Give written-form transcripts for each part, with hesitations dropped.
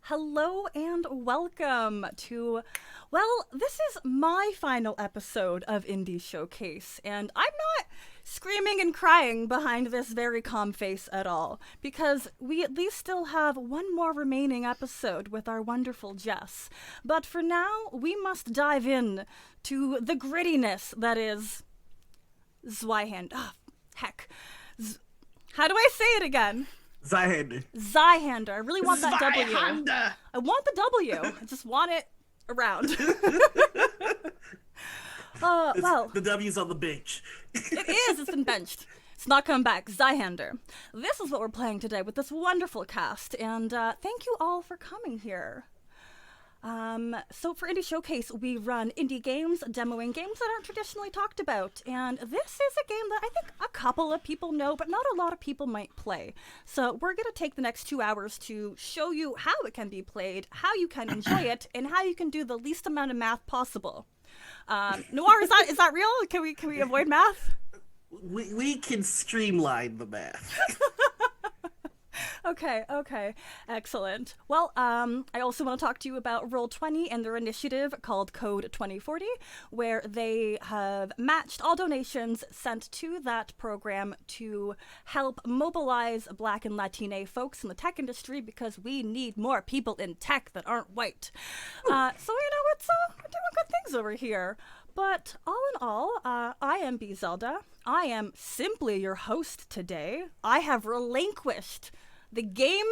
Hello and welcome to, well, this is my final episode of Indie Showcase, and I'm not screaming and crying behind this very calm face at all, because we at least still have one more remaining episode with our wonderful Jess. But for now, we must dive in to the grittiness that is Zweihänder. Ah, heck. How do I say it again? Zweihänder. Zweihänder. I really want that W. Zweihänder. I want the W. I just want it around. Well. The W's on the bench. It is. It's been benched. It's not coming back. Zweihänder. This is what we're playing today with this wonderful cast, and thank you all for coming here. So for Indie Showcase, we run indie games, demoing games that aren't traditionally talked about. And this is a game that I think a couple of people know, but not a lot of people might play. So we're going to take the next 2 hours to show you how it can be played, how you can enjoy it, and how you can do the least amount of math possible. Noir, is that real? Can we avoid math? We can streamline the math. Okay. Excellent. Well, I also want to talk to you about Roll20 and their initiative called Code 2040, where they have matched all donations sent to that program to help mobilize Black and Latine folks in the tech industry, because we need more people in tech that aren't white. So, we're doing good things over here. But all in all, I am Bee Zelda. I am simply your host today. I have relinquished the game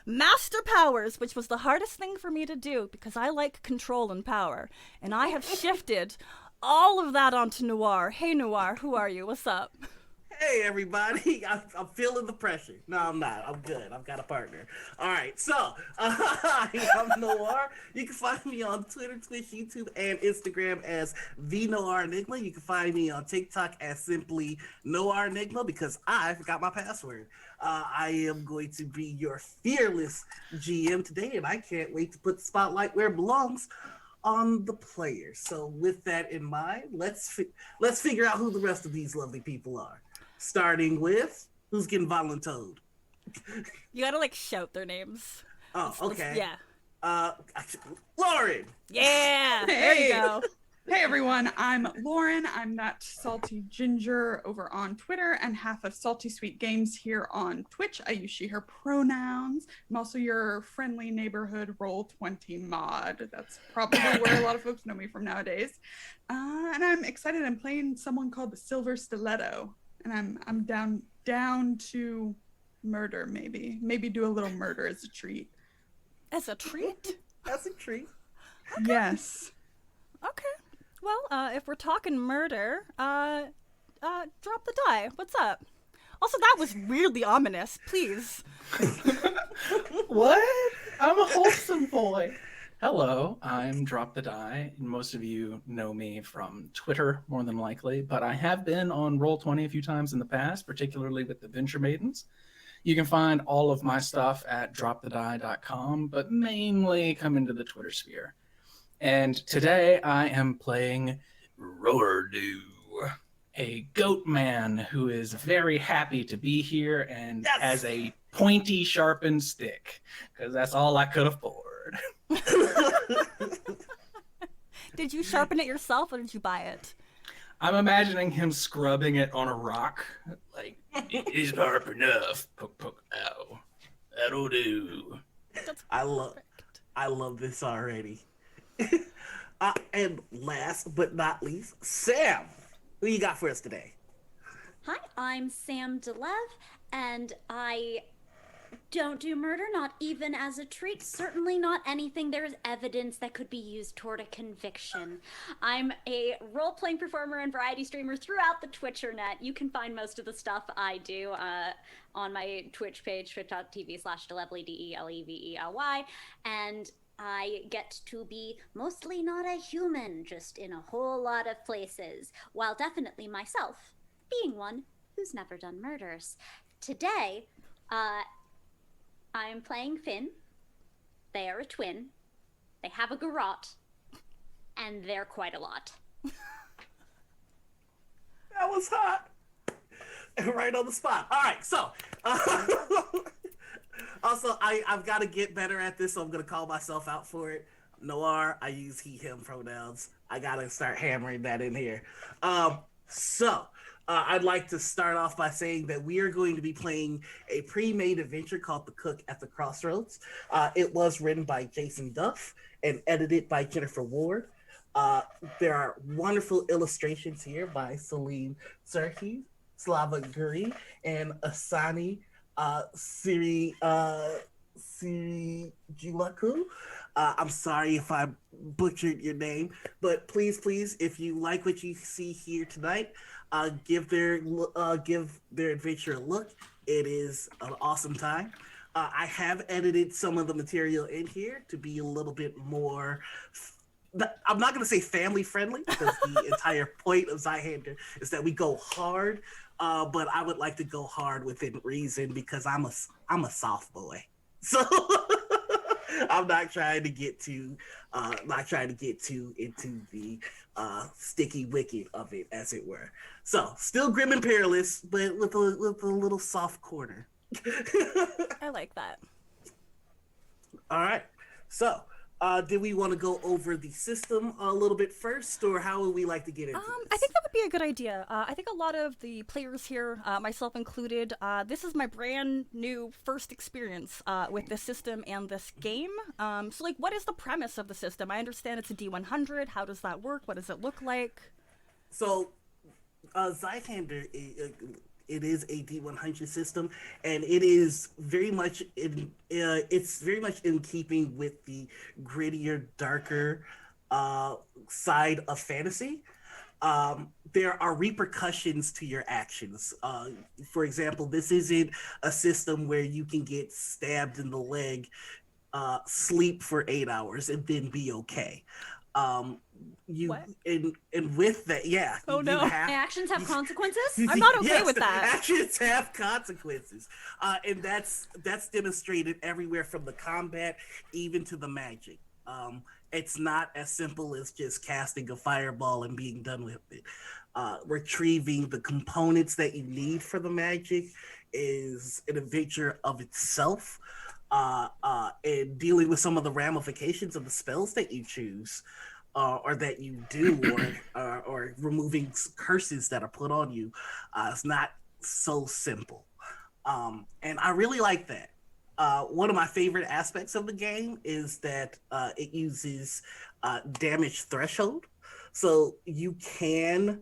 master powers, which was the hardest thing for me to do because I like control and power. And I have shifted all of that onto Noir. Hey, Noir, who are you? What's up? Hey, everybody. I'm feeling the pressure. No, I'm not. I'm good. I've got a partner. All right. So, I'm Noir. You can find me on Twitter, Twitch, YouTube, and Instagram as the Noir Enigma. You can find me on TikTok as simply Noir Enigma because I forgot my password. I am going to be your fearless GM today, and I can't wait to put the spotlight where it belongs, on the players. So with that in mind, let's figure out who the rest of these lovely people are. Starting with, who's getting voluntoed? You gotta, shout their names. Oh, okay. Yeah. Lauren! Yeah! There you go. Hey everyone, I'm Lauren. I'm ThatSaltyGinger over on Twitter and half of Salty Sweet Games here on Twitch. I use she, her pronouns. I'm also your friendly neighborhood Roll20 mod. That's probably where a lot of folks know me from nowadays. And I'm excited. I'm playing someone called the Silver Stiletto. And I'm down to murder, maybe. Maybe do a little murder as a treat. As a treat? As a treat. Okay. Yes. Okay. Well, if we're talking murder, drop the die. What's up? Also, that was weirdly ominous. Please. What? I'm a wholesome boy. Hello, I'm Drop the Die. Most of you know me from Twitter, more than likely, but I have been on Roll20 a few times in the past, particularly with the Venture Maidens. You can find all of my stuff at dropthedie.com, but mainly come into the Twitter sphere. And today I am playing Roardu, a goat man who is very happy to be here and has a pointy sharpened stick, because that's all I could afford. Did you sharpen it yourself or did you buy it? I'm imagining him scrubbing it on a rock. Like, it is sharp enough. Poke, poke, ow. That'll do. I love this already. And last but not least, Sam. Who you got for us today? Hi, I'm Sam DeLeve, and I don't do murder, not even as a treat, certainly not anything there is evidence that could be used toward a conviction. I'm a role-playing performer and variety streamer throughout the Twitchernet. You can find most of the stuff I do on my Twitch page, twitch.tv/Delevely, DELEVELY, and I get to be mostly not a human, just in a whole lot of places, while definitely myself being one who's never done murders. Today, I'm playing Finn. They are a twin. They have a garrote. And they're quite a lot. That was hot. Right on the spot. All right, so Also, I've got to get better at this, so I'm gonna call myself out for it. Noir, I use he/him pronouns. I gotta start hammering that in here. So I'd like to start off by saying that we are going to be playing a pre-made adventure called The Cook at the Crossroads. It was written by Jason Duff and edited by Jennifer Ward. There are wonderful illustrations here by Celine Serhi, Slava Guri, and Asani Siri Julaku. I'm sorry if I butchered your name, but please, if you like what you see here tonight, give their adventure a look. It is an awesome time. I have edited some of the material in here to be a little bit more. I'm not going to say family friendly because the entire point of Zweihänder is that we go hard, but I would like to go hard within reason because I'm a soft boy, so I'm not trying to get too into the sticky wicket of it, as it were. So still grim and perilous, but with a little soft corner. I like that. All right, so. Do we want to go over the system a little bit first, or how would we like to get into this? I think that would be a good idea. I think a lot of the players here, myself included, this is my brand new first experience with this system and this game. So, like, what is the premise of the system? I understand it's a D100. How does that work? What does it look like? So, Zweihänder, it is a D100 system, and it is very much in keeping with the grittier, darker side of fantasy. There are repercussions to your actions. For example, this isn't a system where you can get stabbed in the leg, sleep for 8 hours, and then be okay. What? And with that, yeah. Oh, no. My actions have consequences? I'm not okay Yes, with that. Actions have consequences, and that's demonstrated everywhere from the combat even to the magic. It's not as simple as just casting a fireball and being done with it. Retrieving the components that you need for the magic is an adventure of itself. And dealing with some of the ramifications of the spells that you choose, or that you do, or removing curses that are put on you, it's not so simple. And I really like that. One of my favorite aspects of the game is that it uses damage threshold, so you can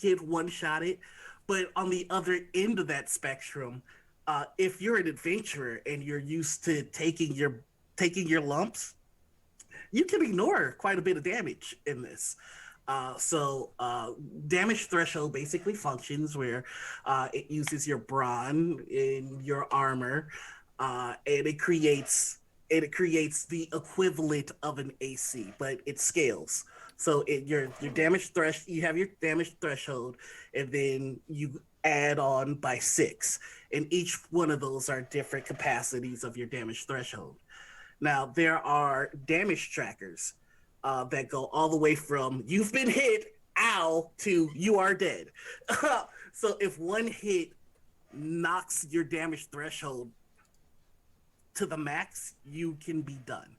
get one-shotted, but on the other end of that spectrum, if you're an adventurer and you're used to taking your lumps, you can ignore quite a bit of damage in this. So damage threshold basically functions where it uses your brawn in your armor, and it creates the equivalent of an AC, but it scales. So your damage you have your damage threshold, and then you add on by 6, and each one of those are different capacities of your damage threshold. Now there are damage trackers that go all the way from "you've been hit, ow" to "you are dead." So if one hit knocks your damage threshold to the max, you can be done.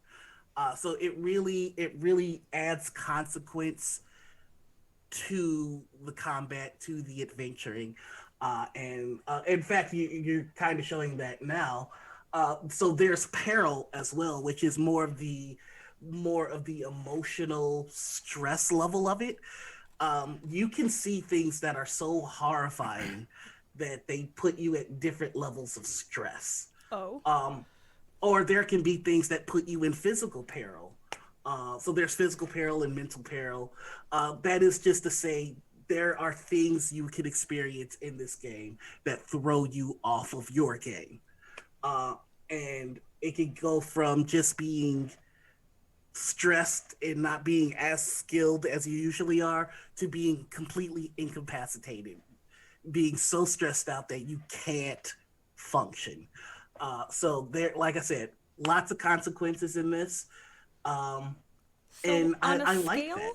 So it really adds consequence to the combat, to the adventuring, and in fact, you're kind of showing that now. So there's Peril as well, which is more of the emotional stress level of it. You can see things that are so horrifying that they put you at different levels of stress. Oh. Or there can be things that put you in physical peril. So there's physical peril and mental peril. That is just to say there are things you can experience in this game that throw you off of your game. And it can go from just being stressed and not being as skilled as you usually are to being completely incapacitated, being so stressed out that you can't function. So there, like I said, lots of consequences in this. And I like that.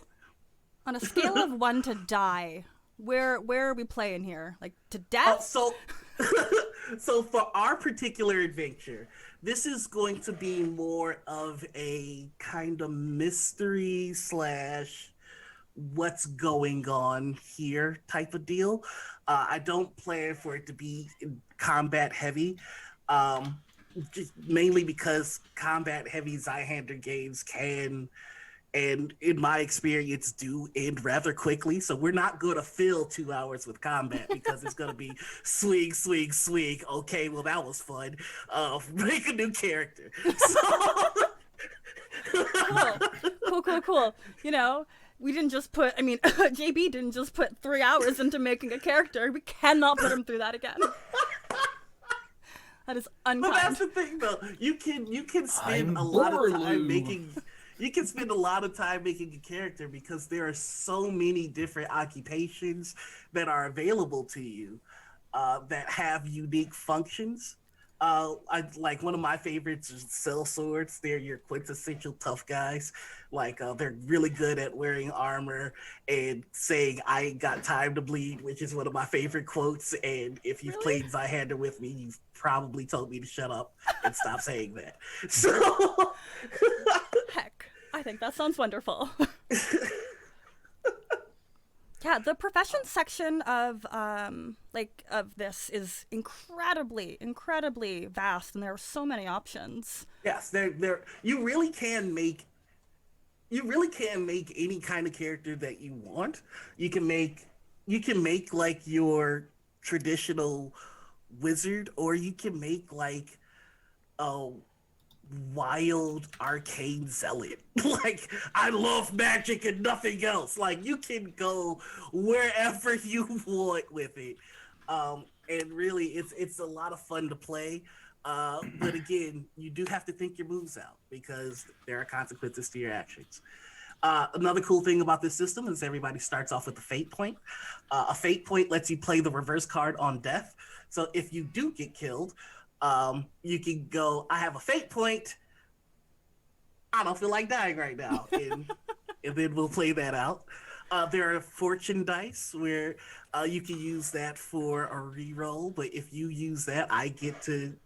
On a scale of 1 to die, where are we playing here? Like to death? So for our particular adventure, this is going to be more of a kind of mystery slash what's going on here type of deal. I don't plan for it to be combat heavy, just mainly because combat heavy Zweihänder games can, and in my experience, do end rather quickly. So we're not going to fill 2 hours with combat because it's going to be swing, swing, swing. Okay, well, that was fun. Make a new character. So... Cool. You know, we didn't just put, I mean, JB didn't just put 3 hours into making a character. We cannot put him through that again. That is unkind. But that's the thing, though. You can spend a lot of time making... You can spend a lot of time making a character because there are so many different occupations that are available to you that have unique functions. I like one of my favorites is cell swords. They're your quintessential tough guys. Like they're really good at wearing armor and saying "I ain't got time to bleed," which is one of my favorite quotes. And if you've played Zweihänder with me, you've probably told me to shut up and stop saying that. So, heck, I think that sounds wonderful. Yeah, the professions section of this is incredibly vast, and there are so many options. Yes, there you really can make any kind of character that you want. You can make like your traditional wizard, or you can make like a wild arcane zealot. Like, I love magic and nothing else. Like, you can go wherever you want with it. And really it's a lot of fun to play. But again, you do have to think your moves out because there are consequences to your actions. Another cool thing about this system is everybody starts off with a fate point. A fate point lets you play the reverse card on death. So if you do get killed, you can go, I have a fate point. I don't feel like dying right now. And then we'll play that out. There are fortune dice where you can use that for a reroll, but if you use that, I get to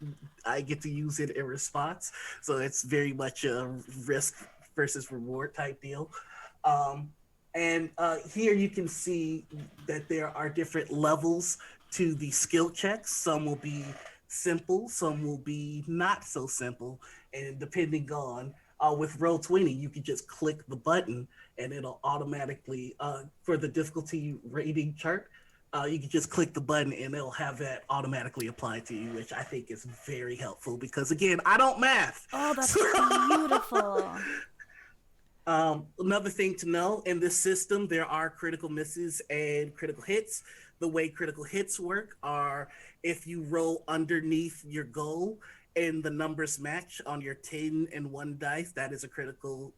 use it in response. So it's very much a risk versus reward type deal. And here you can see that there are different levels to the skill checks. Some will be simple, some will be not so simple, and depending on with Roll20, you can just click the button and it'll automatically for the difficulty rating chart, you can just click the button and it'll have that automatically applied to you, which I think is very helpful because again, I don't math. Oh, that's beautiful. Another thing to know, in this system there are critical misses and critical hits. The way critical hits work are if you roll underneath your goal and the numbers match on your 10 and 1 dice, that is a critical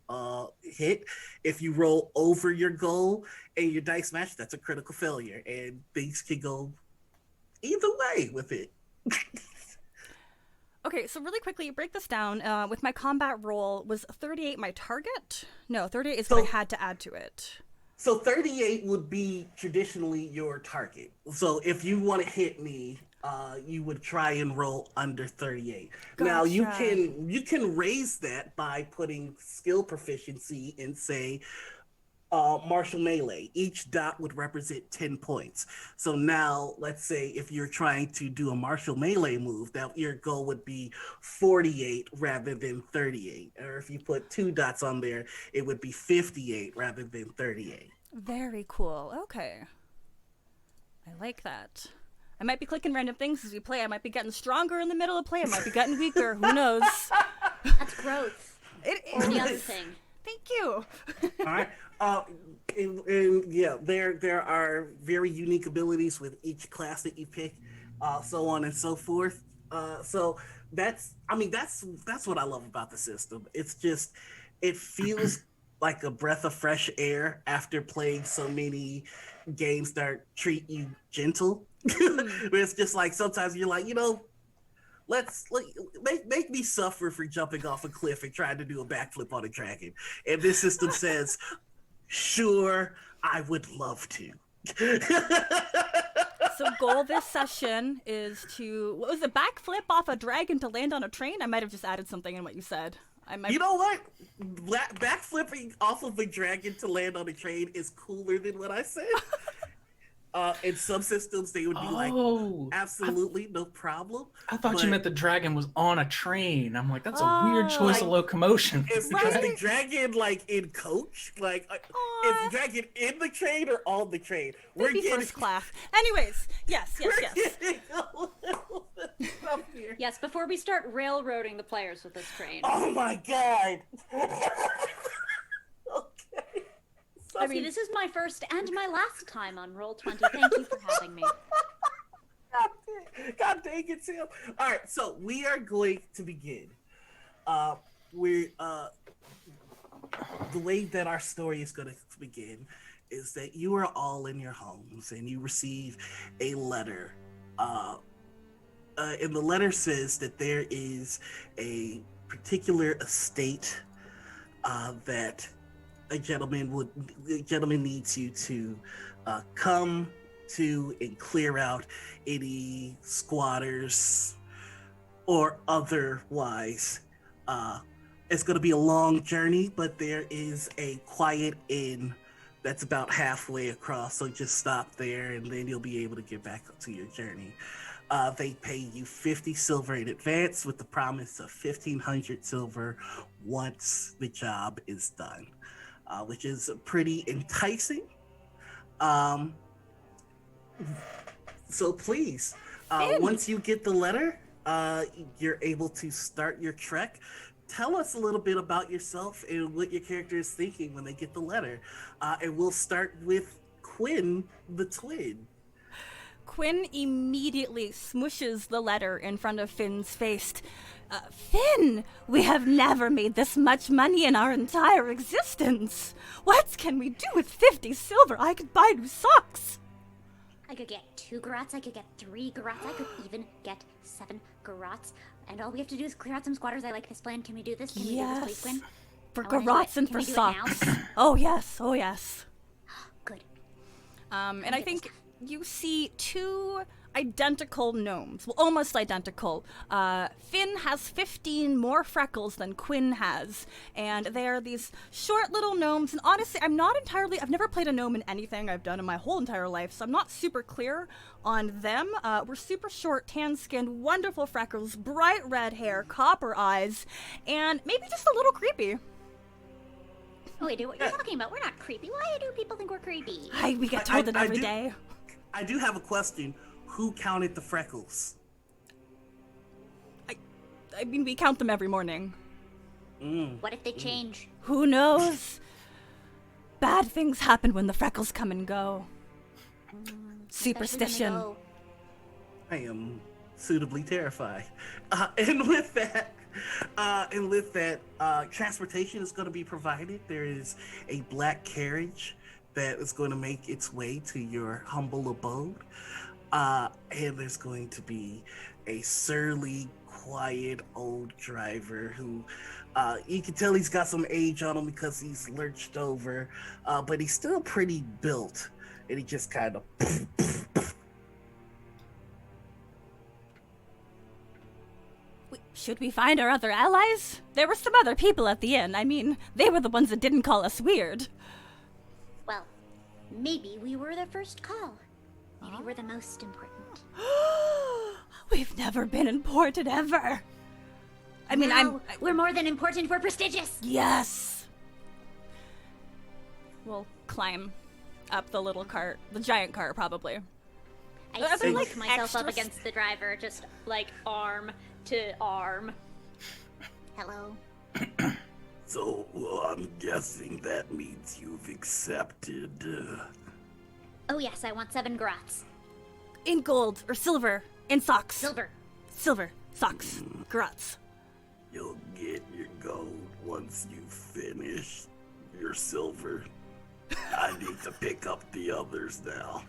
hit. If you roll over your goal and your dice match, that's a critical failure. And things can go either way with it. Okay, so really quickly, break this down. With my combat roll, was 38 my target? No, 38 is what I had to add to it. So 38 would be traditionally your target. So if you want to hit me, you would try and roll under 38. Gotcha. Now you can raise that by putting skill proficiency in, say, martial melee. Each dot would represent 10 points. So now let's say if you're trying to do a martial melee move, that your goal would be 48 rather than 38. Or if you put 2 dots on there, it would be 58 rather than 38. Very cool. Okay. I like that. I might be clicking random things as we play. I might be getting stronger in the middle of play. I might be getting weaker. Who knows? That's growth. It Or the other is. thing. Thank you. All right. And yeah, there are very unique abilities with each class that you pick, so on and so forth. So that's what I love about the system. It's just, it feels like a breath of fresh air after playing so many games that treat you gentle. Where it's just like sometimes you're like, make me suffer for jumping off a cliff and trying to do a backflip on a dragon. And this system says, sure, I would love to. So goal this session is to, what was it, backflip off a dragon to land on a train? I might have just added something in what you said. You know what? Backflipping off of a dragon to land on a train is cooler than what I said. In some systems, they would be like, absolutely, no problem. I thought you meant the dragon was on a train. I'm like, that's a weird choice of locomotion. Is the dragon like in coach? Like, is the dragon in the train or on the train? We're getting first class. Anyways, yes. Yes, before we start railroading the players with this train. Oh my god. I mean, this is my first and my last time on Roll20. Thank you for having me. God dang it, Sam. All right, so we are going to begin. The way that our story is going to begin is that you are all in your homes and you receive a letter. And the letter says that there is a particular estate that a gentleman needs you to come to and clear out any squatters or otherwise. It's going to be a long journey, but there is a quiet inn that's about halfway across, so just stop there and then you'll be able to get back to your journey. They pay you 50 silver in advance with the promise of 1,500 silver once the job is done. Which is pretty enticing. So please, once you get the letter, you're able to start your trek. Tell us a little bit about yourself and what your character is thinking when they get the letter. And we'll start with Quinn, the twin. Quinn immediately smushes the letter in front of Finn's face. Finn, we have never made this much money in our entire existence. What can we do with 50 silver? I could buy new socks. I could get 2 grots, I could get 3 grots, I could even get 7 grots. And all we have to do is clear out some squatters. I like this plan. Can we do this? Can we do this, please, Quinn? For grots and for socks. Oh, yes. Good. And I think you see 2 identical gnomes. Well, almost identical. Finn has 15 more freckles than Quinn has. And they're these short little gnomes. And honestly, I've never played a gnome in anything I've done in my whole entire life, so I'm not super clear on them. We're super short, tan-skinned, wonderful freckles, bright red hair, copper eyes, and maybe just a little creepy. Oh, wait, what are you talking about? We're not creepy. Why do people think we're creepy? We get told it every day. I do have a question. Who counted the freckles? I mean, we count them every morning. What if they change? Who knows? Bad things happen when the freckles come and go. Superstition. I am suitably terrified. And with that, transportation is going to be provided. There is a black carriage that is going to make its way to your humble abode. And there's going to be a surly, quiet old driver who, you can tell he's got some age on him because he's lurched over, but he's still pretty built. And he just kind of... Should we find our other allies? There were some other people at the inn. I mean, they were the ones that didn't call us weird. Well, maybe we were their first call. Maybe we're the most important. We've never been important ever. I mean, we're more than important. We're prestigious. Yes. We'll climb up the little cart, the giant cart, probably. I sneak myself up against the driver, just like arm to arm. Hello. So, I'm guessing that means you've accepted. Oh yes, I want 7 grots. In gold or silver, in socks. Silver, socks, grots. You'll get your gold once you finish your silver. I need to pick up the others now.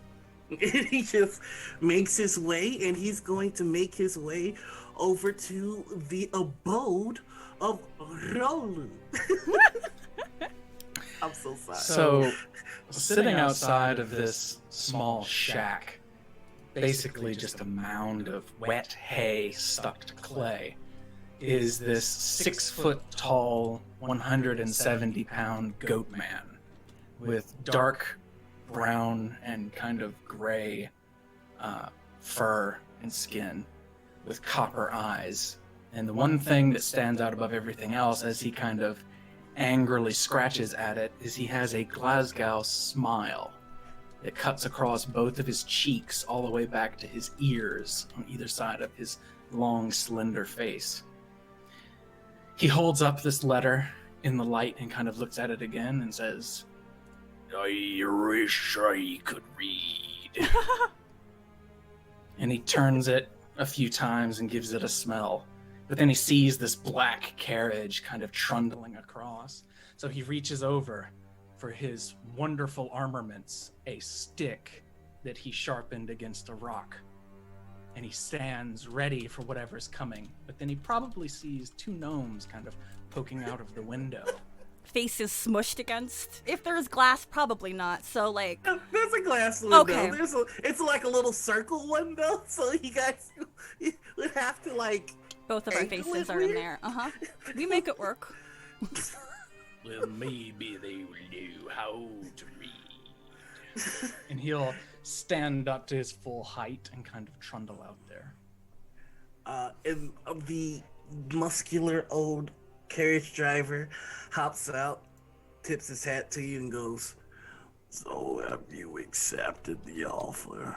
He just makes his way, and he's going to make his way over to the abode of Rolu. I'm so sorry. So, sitting outside of this small shack, basically just a mound of wet hay stuck to clay, is this 6 foot tall, 170 pound goat man with dark brown and kind of gray fur and skin with copper eyes. And the one thing that stands out above everything else as he kind of angrily scratches at it is he has a Glasgow smile that cuts across both of his cheeks all the way back to his ears on either side of his long, slender face. He holds up this letter in the light and kind of looks at it again and says, "I wish I could read." And he turns it a few times and gives it a smell. But then he sees this black carriage kind of trundling across. So he reaches over for his wonderful armaments, a stick that he sharpened against a rock. And he stands ready for whatever's coming. But then he probably sees 2 gnomes kind of poking out of the window. Face is smushed against. If there's glass, probably not. So, like... There's a glass window. Okay. It's like a little circle window, so you guys would have to, like... Both of our faces are in there. Uh-huh. We make it work. Well, maybe they will know how to read. And he'll stand up to his full height and kind of trundle out there. And the muscular old carriage driver hops out, tips his hat to you, and goes, So have you accepted the offer?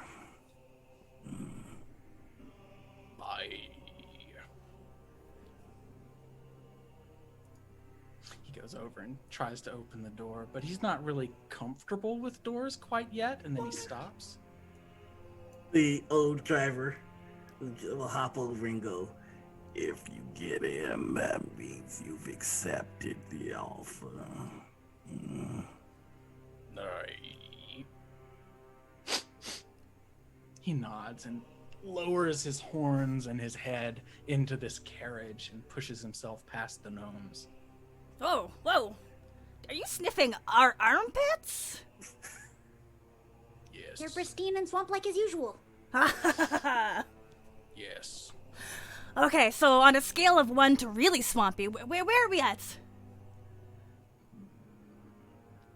He goes over and tries to open the door, but he's not really comfortable with doors quite yet, and then he stops. The old driver will hop over and go, If you get in, that means you've accepted the offer. He nods and lowers his horns and his head into this carriage and pushes himself past the gnomes. Oh, whoa. Are you sniffing our armpits? Yes. They're pristine and swamp-like as usual. Yes. Okay, so on a scale of 1 to really swampy, where are we at?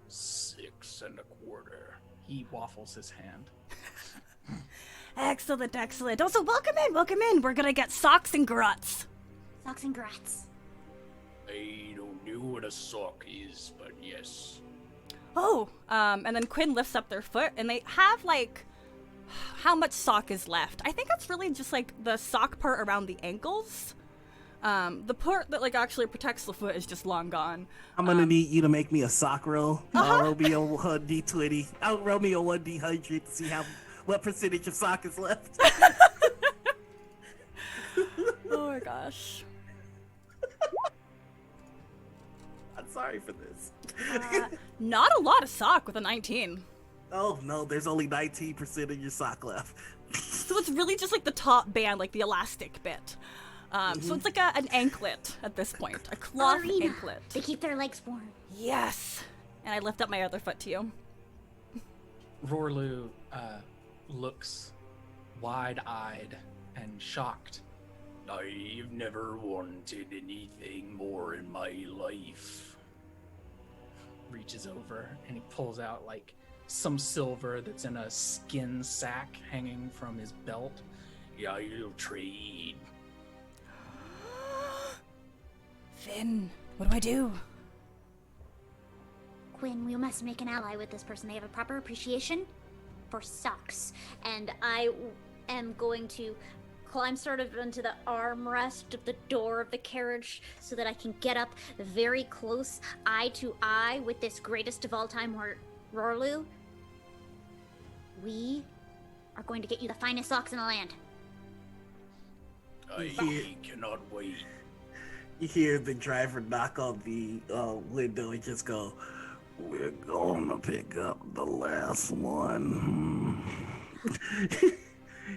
6 1/4. He waffles his hand. Excellent, excellent. Also, welcome in. We're gonna get socks and gruts. Socks and grats. I don't know what a sock is, but yes. Oh, and then Quinn lifts up their foot, and they have, like, how much sock is left? I think it's really just, like, the sock part around the ankles. The part that, like, actually protects the foot is just long gone. I'm gonna need you to make me a sock roll. Roll me a 1d20. I'll roll me a 1d100 to see what percentage of sock is left. Oh my gosh. I'm sorry for this. Not a lot of sock with a 19. Oh no, there's only 19% of your sock left. So it's really just like the top band, like the elastic bit. So it's like an anklet at this point, a cloth Ballerina. anklet. They keep their legs warm. Yes. And I lift up my other foot to you. Rorlu looks wide-eyed and shocked. I've never wanted anything more in my life. Reaches over and he pulls out like some silver that's in a skin sack hanging from his belt. Yeah, I'll trade. Finn, what do I do? Quinn, we must make an ally with this person. They have a proper appreciation for socks. And I am going to climb sort of into the armrest of the door of the carriage so that I can get up very close, eye to eye, with this greatest of all time, Rorlu. We are going to get you the finest socks in the land. I cannot wait. You hear the driver knock on the window and just go, We're gonna pick up the last one.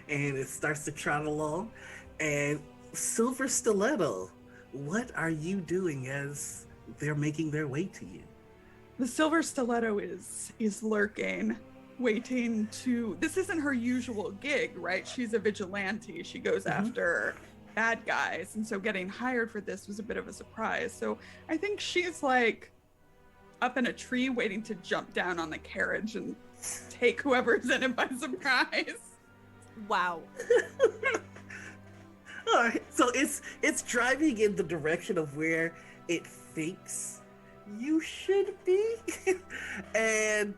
and it starts to trot along. And Silver Stiletto, what are you doing as they're making their way to you? The silver stiletto is lurking waiting to. This isn't her usual gig, right? She's a vigilante. She goes after bad guys, and so getting hired for this was a bit of a surprise. So I think she's like up in a tree waiting to jump down on the carriage and take whoever's in it by surprise. Wow. All right, so it's driving in the direction of where it thinks you should be, and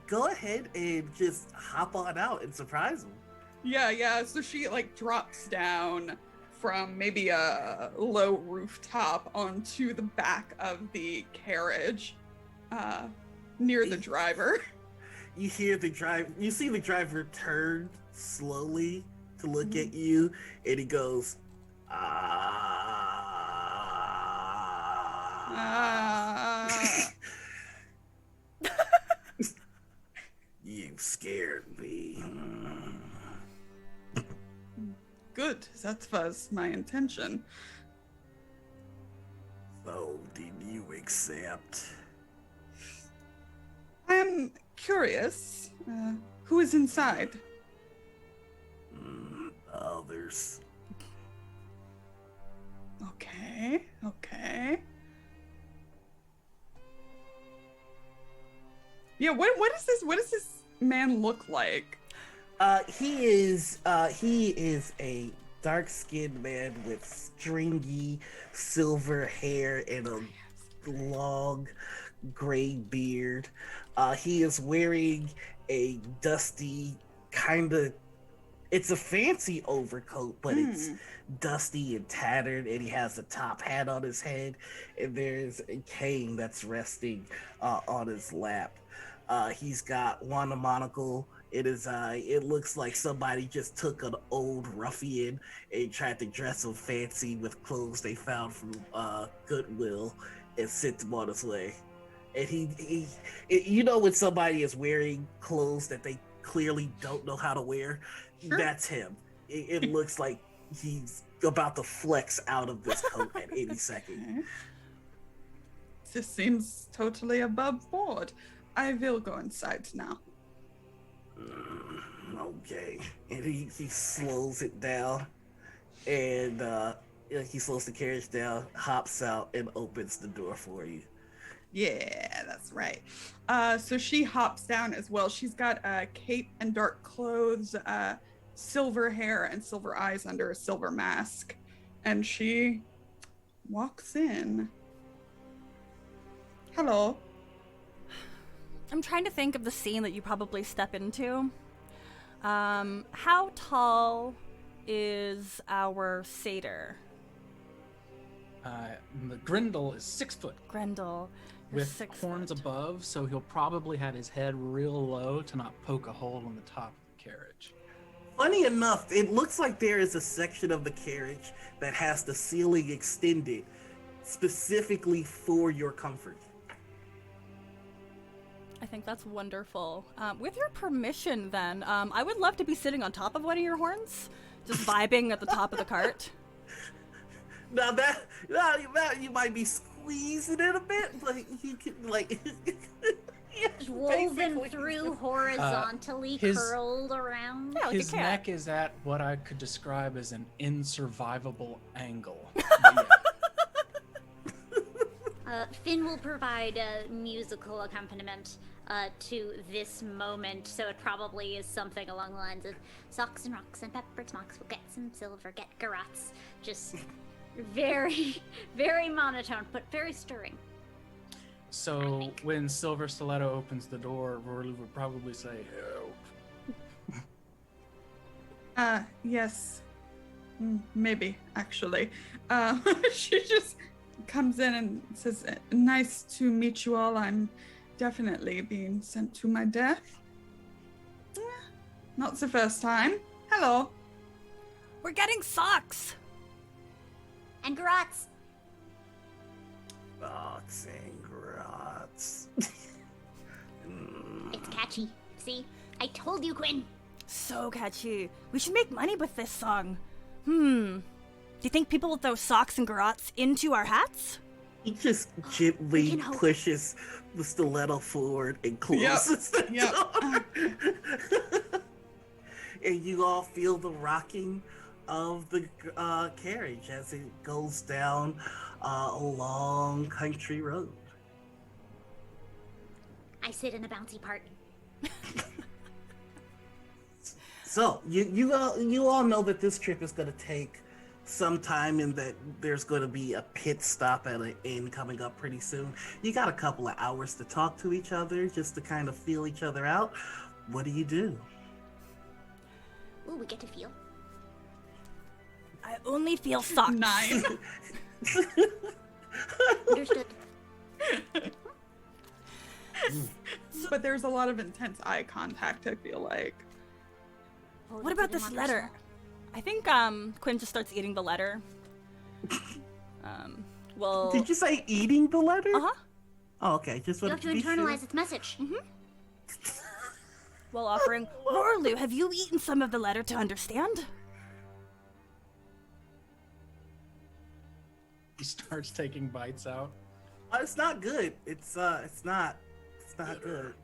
go ahead and just hop on out and surprise them. Yeah. So she like drops down from maybe a low rooftop onto the back of the carriage, near the driver. You hear you see the driver turn slowly to look at you, and he goes, You scared me. Good, that was my intention. So, did you accept? I am curious, who is inside? Others. Okay. Yeah, what does this man look like? He is a dark-skinned man with stringy silver hair and a long gray beard. He is wearing a dusty it's a fancy overcoat, but it's dusty and tattered, and he has a top hat on his head, and there's a cane that's resting on his lap. He's got one monocle in his eye. It looks like somebody just took an old ruffian and tried to dress him fancy with clothes they found from Goodwill and sent him on his way. And he you know when somebody is wearing clothes that they clearly don't know how to wear? Sure. That's him. It looks like he's about to flex out of this coat at any second. This seems totally above board. I will go inside now. Okay. And he slows it down, and he slows the carriage down, hops out, and opens the door for you. Yeah, that's right. So she hops down as well. She's got a cape and dark clothes, silver hair and silver eyes under a silver mask. And she walks in. Hello. I'm trying to think of the scene that you probably step into. How tall is our satyr? The grendel is 6 foot. Grendel. With horns above, so he'll probably have his head real low to not poke a hole in the top of the carriage. Funny enough, it looks like there is a section of the carriage that has the ceiling extended specifically for your comfort. I think that's wonderful. With your permission, then, I would love to be sitting on top of one of your horns, just vibing at the top of the cart. Now that you might be squeezing it a bit, like you can woven through horizontally, curled around. Yeah, like his neck is at what I could describe as an insurvivable angle. Finn will provide a musical accompaniment to this moment, so it probably is something along the lines of socks and rocks and pepper smocks. We'll get some silver, get garrots. Just very, very monotone, but very stirring. So when Silver Stiletto opens the door, Rory would probably say, "Help." Yes. Maybe, actually. She just comes in and says, "Nice to meet you all. I'm definitely being sent to my death. Not the first time. Hello." We're getting socks! And garrots. Socks and grots. It's catchy. See? I told you, Quinn. So catchy. We should make money with this song. Do you think people will throw socks and garrots into our hats? He just gently pushes the stiletto forward and closes the door. And you all feel the rocking of the carriage as it goes down a long country road. I sit in the bouncy part. So you all know that this trip is going to take some time, and that there's going to be a pit stop at an inn coming up pretty soon. You got a couple of hours to talk to each other, just to kind of feel each other out. What do you do? Ooh, we get to feel. I only feel socks. 9. Understood. But there's a lot of intense eye contact, I feel like. What about this letter? I think Quinn just starts eating the letter. Well. Did you say eating the letter? Uh-huh. Oh, okay. Just You want have to internalize its message. While offering, Rorlu, have you eaten some of the letter to understand? He starts taking bites out. It's not good. It's not good.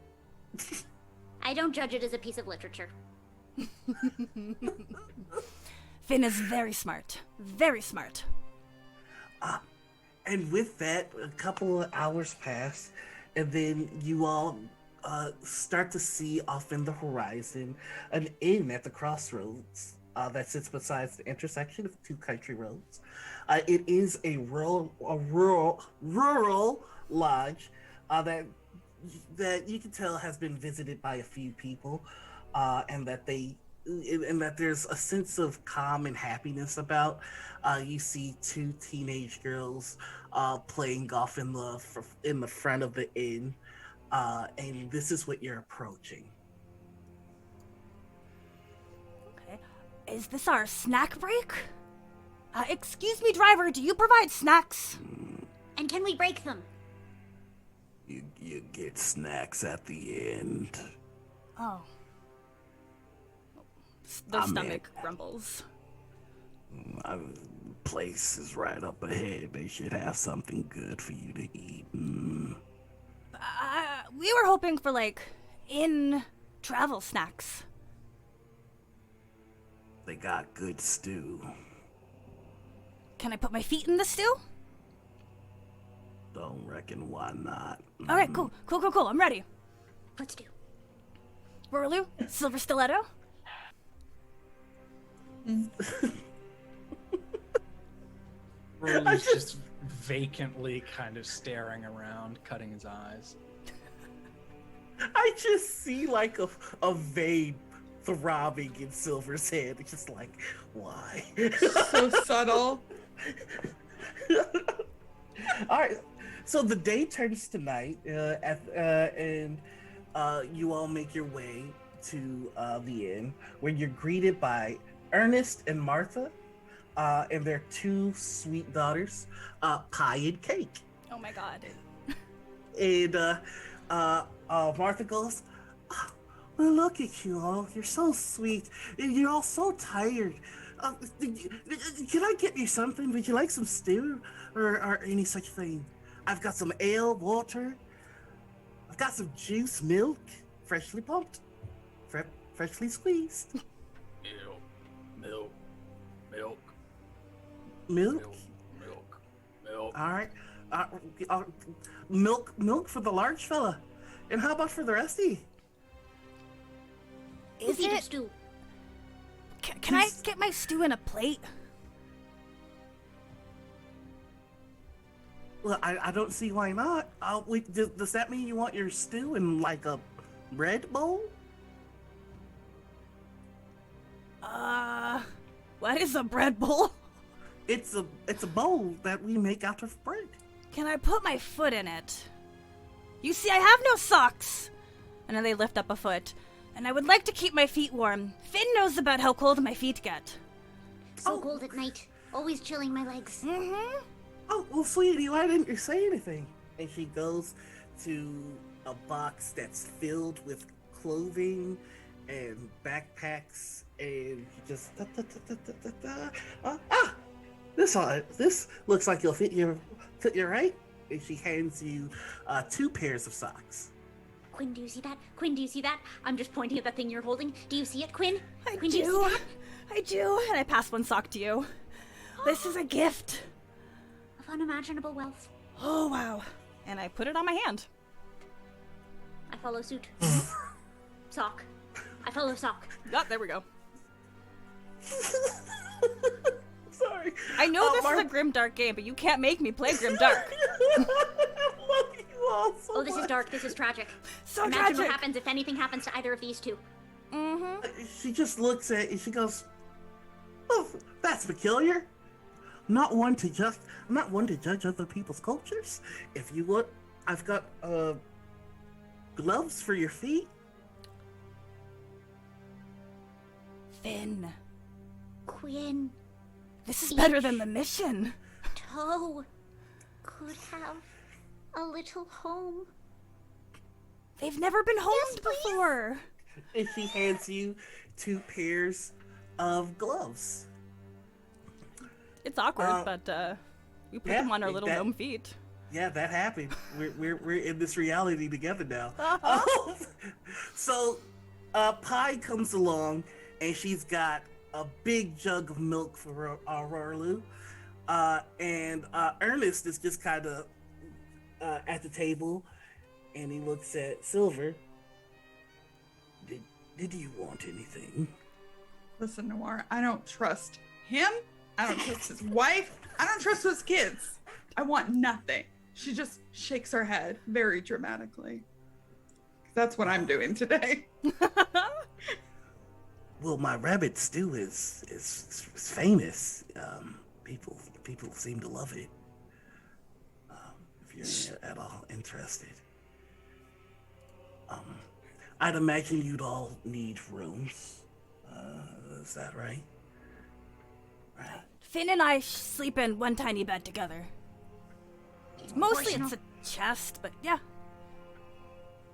I don't judge it as a piece of literature. Finn is very smart. Very smart. And with that, a couple of hours pass, and then you all start to see off in the horizon an inn at the Crossroads that sits beside the intersection of two country roads. It is a rural lodge that you can tell has been visited by a few people, and that there's a sense of calm and happiness about. You see two teenage girls playing golf in the front of the inn, and this is what you're approaching. Okay. Is this our snack break? Excuse me, driver, do you provide snacks? And can we break them? You get snacks at the end. Oh. Their I stomach grumbles. Place is right up ahead. They should have something good for you to eat. We were hoping for, in travel snacks. They got good stew. Can I put my feet in the stew? Don't reckon why not. Alright, cool. I'm ready. Let's do. Rorlu, silver stiletto. Rolly's just vacantly kind of staring around, cutting his eyes. I just see a vein throbbing in Silver's head. It's just like, why? So subtle. All right, so the day turns to night, and you all make your way to the inn, where you're greeted by Ernest and Martha, and their two sweet daughters, Pie and Cake. Oh my god. And Martha goes, "Oh, well, look at you all. You're so sweet. And you're all so tired. Can I get you something? Would you like some stew or any such thing? I've got some ale, water. I've got some juice, milk, freshly pumped, freshly squeezed. Milk. All right. Milk for the large fella. And how about for the rest of you? Is Eat a it? stew. Can I get my stew in a plate? Well, I don't see why not. Does that mean you want your stew in a bread bowl? What is a bread bowl? It's a bowl that we make out of bread. Can I put my foot in it? You see, I have no socks. And then they lift up a foot. And I would like to keep my feet warm. Finn knows about how cold my feet get. So cold at night. Always chilling my legs. Mm-hmm. Oh, well, sweetie, why didn't you say anything? And she goes to a box that's filled with clothing and backpacks, and she just this looks like it'll fit you right. and she hands you 2 pairs of socks. Quinn, do you see that? Quinn, do you see that? I'm just pointing at the thing you're holding. Do you see it, Quinn? I Quinn, do. you see that? I do. And I pass one sock to you. This is a gift. Of unimaginable wealth. Oh, wow. And I put it on my hand. I follow suit. Sock. I follow sock. Oh, there we go. Sorry. I know this Mark- is a grim dark game, but you can't make me play grim dark. I love you all so Oh, this is much. dark. This is tragic. So Imagine tragic. what happens if anything happens to either of these two. Mm-hmm. She just looks at it and she goes, "Oh, that's peculiar. Not one to judge other people's cultures. If you want, I've got gloves for your feet." Finn, Quinn, this is better than the mission. toe could have a little home. They've never been homed please. before. And she hands you 2 pairs of gloves. It's awkward, Uh, but we put yeah, them on our little that- gnome feet. Yeah, that happened. We're in this reality together now. Uh-huh. So, Pi comes along, and she's got a big jug of milk for Rorlu. And Ernest is just kind of at the table, and he looks at Silver. Did you want anything? Listen, Noir, I don't trust him. I don't trust his wife. I don't trust his kids. I want nothing. She just shakes her head very dramatically. That's what I'm doing today. Well, my rabbit stew is famous. People seem to love it. If you're at all interested, I'd imagine you'd all need rooms. Is that right? Right. Finn and I sleep in one tiny bed together. Mostly it's a chest, but yeah.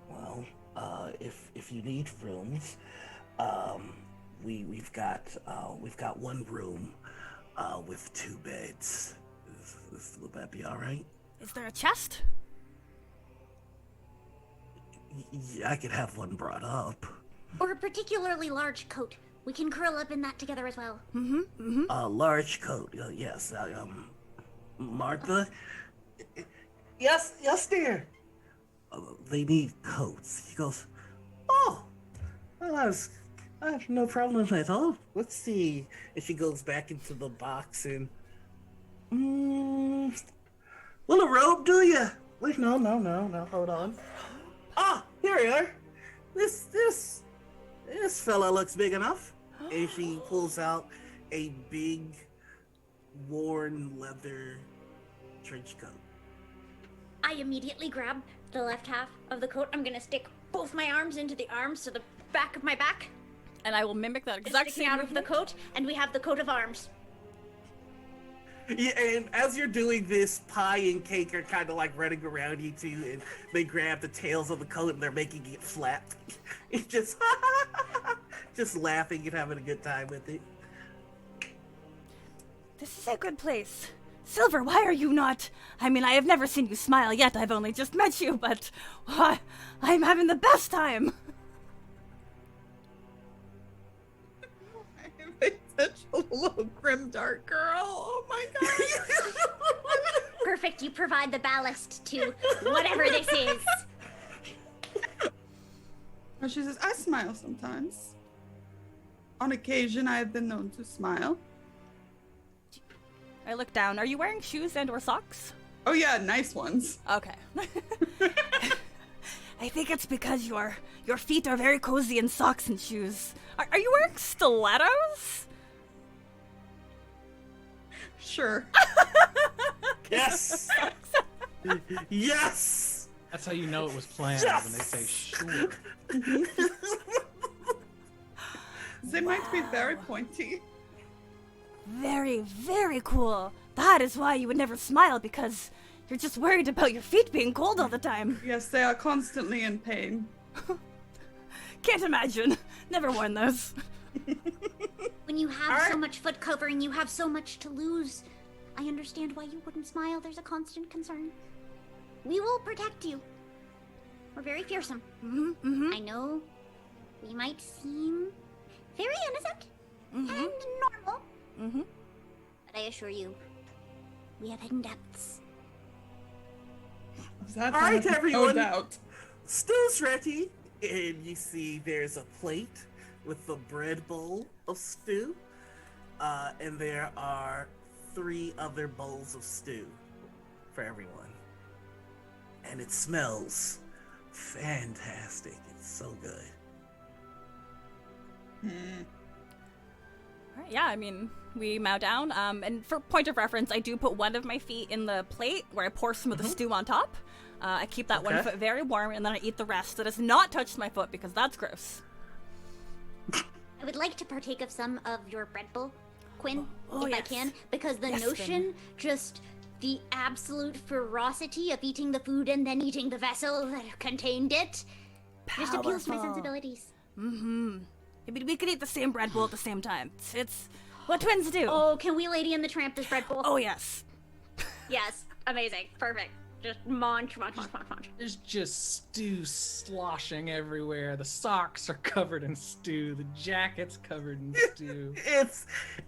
Well, if you need rooms, we've got one room with 2 beds. Will that be all right? Is there a chest? Yeah, I could have one brought up. Or a particularly large coat. We can curl up in that together as well. A large coat. Yes. Martha. Yes, dear. They need coats. He goes, "Oh, well, I have no problem at all. Let's see." And she goes back into the box and, will a robe do you? Wait, no, hold on. Ah, here we are. This fella looks big enough. And she pulls out a big, worn leather trench coat. I immediately grab the left half of the coat. I'm gonna stick both my arms into the arms to the back of my back. And I will mimic that exact Sticking same out of the coat, and we have the coat of arms. Yeah, and as you're doing this, Pie and Cake are kind of like running around you two, and they grab the tails of the coat and they're making it flap. It's just laughing and having a good time with it. This is a good place. Silver, why are you not? I mean, I have never seen you smile yet. I've only just met you, but I'm having the best time. I'm such a little grim dark girl. Oh my god. Perfect, you provide the ballast to whatever this is. And she says, I smile sometimes. On occasion, I have been known to smile. I look down. Are you wearing shoes and or socks? Oh yeah, nice ones. Okay. I think it's because your feet are very cozy in socks and shoes. Are you wearing stilettos? Sure. Yes! Yes! That's how you know it was planned when they say sure. They might be very pointy. Very, very cool. That is why you would never smile, because you're just worried about your feet being cold all the time. Yes, they are constantly in pain. Can't imagine. Never worn those. When you have Alright. so much foot covering, you have so much to lose. I understand why you wouldn't smile. There's a constant concern. We will protect you. We're very fearsome. I know we might seem very innocent and normal. But I assure you, we have hidden depths. That All right, no everyone. doubt. Stew's ready, and you see there's a plate with the bread bowl of stew, and there are 3 other bowls of stew for everyone. And it smells fantastic. It's so good. All right, yeah, I mean, we mow down. And for point of reference, I do put one of my feet in the plate where I pour some of the stew on top. I keep that one foot very warm, and then I eat the rest. That does not touch my foot because that's gross. I would like to partake of some of your bread bowl, Quinn, if yes. I can, because the Yes, notion, just the absolute ferocity of eating the food and then eating the vessel that contained it, just appeals to my Powerful. sensibilities. I mean, we could eat the same bread bowl at the same time. It's what twins do. Oh, can we Lady and the Tramp this bread bowl? Oh, yes. Yes, amazing, perfect. Just munch. There's just stew sloshing everywhere. The socks are covered in stew. The jacket's covered in stew.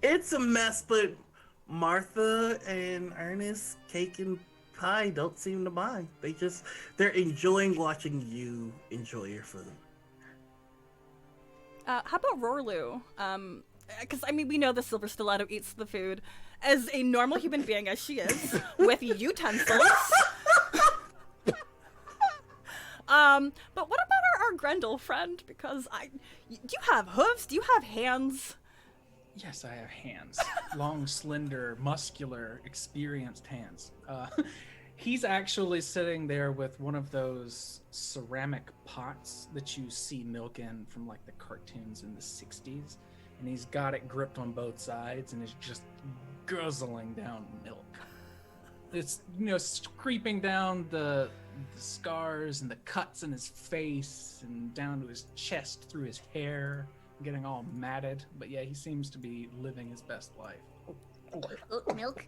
It's a mess, but Martha and Ernest, cake and pie don't seem to mind. They're enjoying watching you enjoy your food. How about Rorlu? Because, I mean, we know the Silver Stiletto eats the food as a normal human being as she is, with utensils. But what about our Grendel friend? Because do you have hooves? Do you have hands? Yes, I have hands. Long, slender, muscular, experienced hands. He's actually sitting there with one of those ceramic pots that you see milk in from like the cartoons in the 60s. And he's got it gripped on both sides and is just guzzling down milk. It's, creeping down the scars and the cuts in his face and down to his chest through his hair, getting all matted. But yeah, he seems to be living his best life. Oat milk.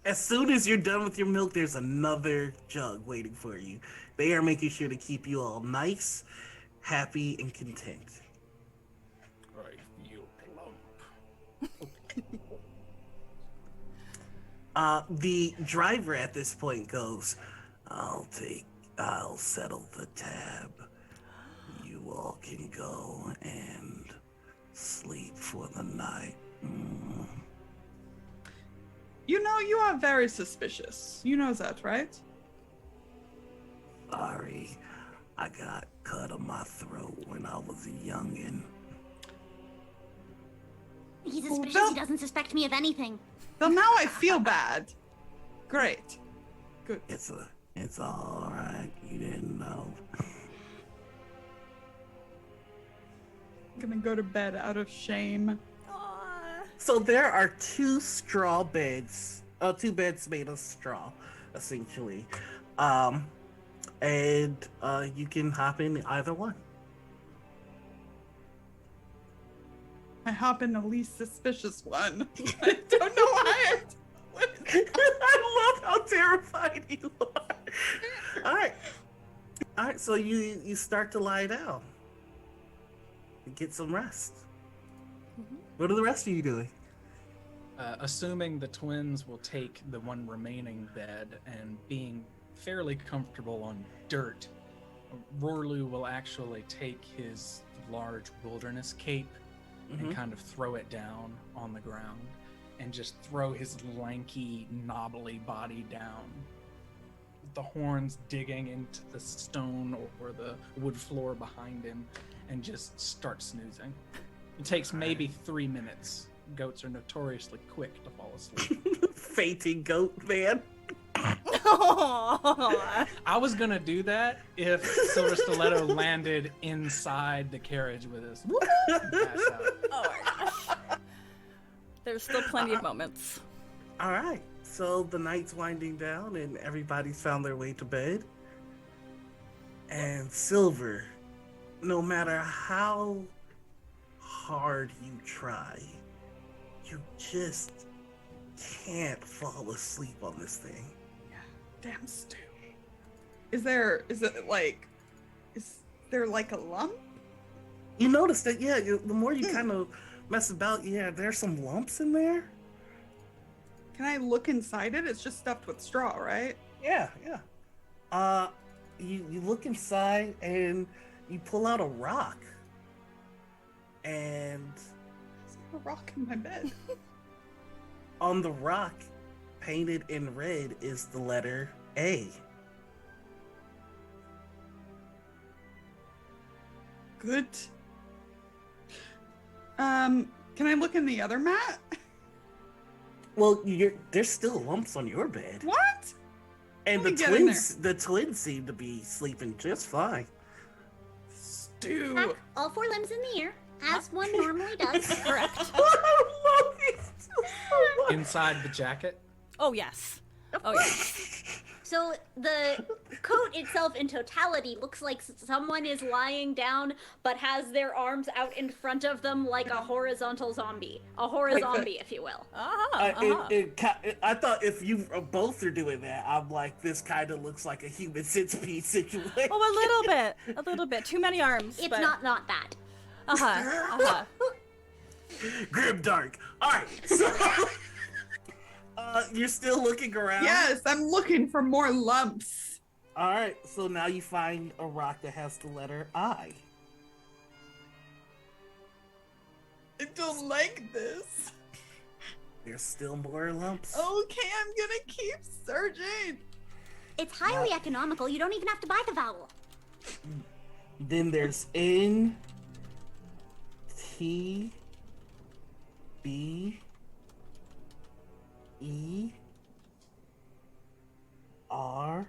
As soon as you're done with your milk, there's another jug waiting for you. They are making sure to keep you all nice, happy, and content. I feel plump. The driver at this point goes, I'll settle the tab. You all can go and sleep for the night. You are very suspicious. You know that, right? Sorry, I got cut on my throat when I was a youngin'. He's suspicious. well- He doesn't suspect me of anything. Well, now I feel bad. Great. Good. It's all right. You didn't know. I'm gonna go to bed out of shame. So there are 2 straw beds, 2 beds made of straw, essentially, and you can hop in either one. I hop in the least suspicious one. I don't know why. I love how terrified you are. All right. So you start to lie down and get some rest. What are the rest of you doing? Assuming the twins will take the one remaining bed and being fairly comfortable on dirt, Rorlu will actually take his large wilderness cape and kind of throw it down on the ground and just throw his lanky, knobbly body down, the horns digging into the stone or the wood floor behind him, and just start snoozing. It takes maybe 3 minutes. Goats are notoriously quick to fall asleep. Fainting goat man. Aww. I was gonna do that if Silver Stiletto landed inside the carriage with us. And pass out. Oh my gosh. There's still plenty of moments. All right. So the night's winding down and everybody's found their way to bed. And Silver, no matter how hard you try, you just can't fall asleep on this thing. Damn stew. Is there like a lump? You notice that, yeah, the more you kind of mess about, yeah, there's some lumps in there. Can I look inside it? It's just stuffed with straw, right? Yeah. You look inside and you pull out a rock. And Is there a rock in my bed? on the rock, painted in red, is the letter A. Good. Can I look in the other mat? Well, there's still lumps on your bed. What? And Let me get in the twins seem to be sleeping just fine. Stew. All 4 limbs in the air, as one normally does. Correct. I love these two so much. Inside the jacket. Oh, yes. Oh, yes. So the coat itself in totality looks like someone is lying down but has their arms out in front of them like a horizontal zombie. A horozombie, if you will. I thought if you both are doing that, I'm like, this kind of looks like a human centipede situation. Oh, a little bit. Too many arms. It's but... not that. Grim dark. All right, so you're still looking around. Yes, I'm looking for more lumps. All right, so now you find a rock that has the letter I. I don't like this. There's still more lumps. Okay, I'm gonna keep searching. It's highly economical. You don't even have to buy the vowel. Then there's N, T, B, E, R,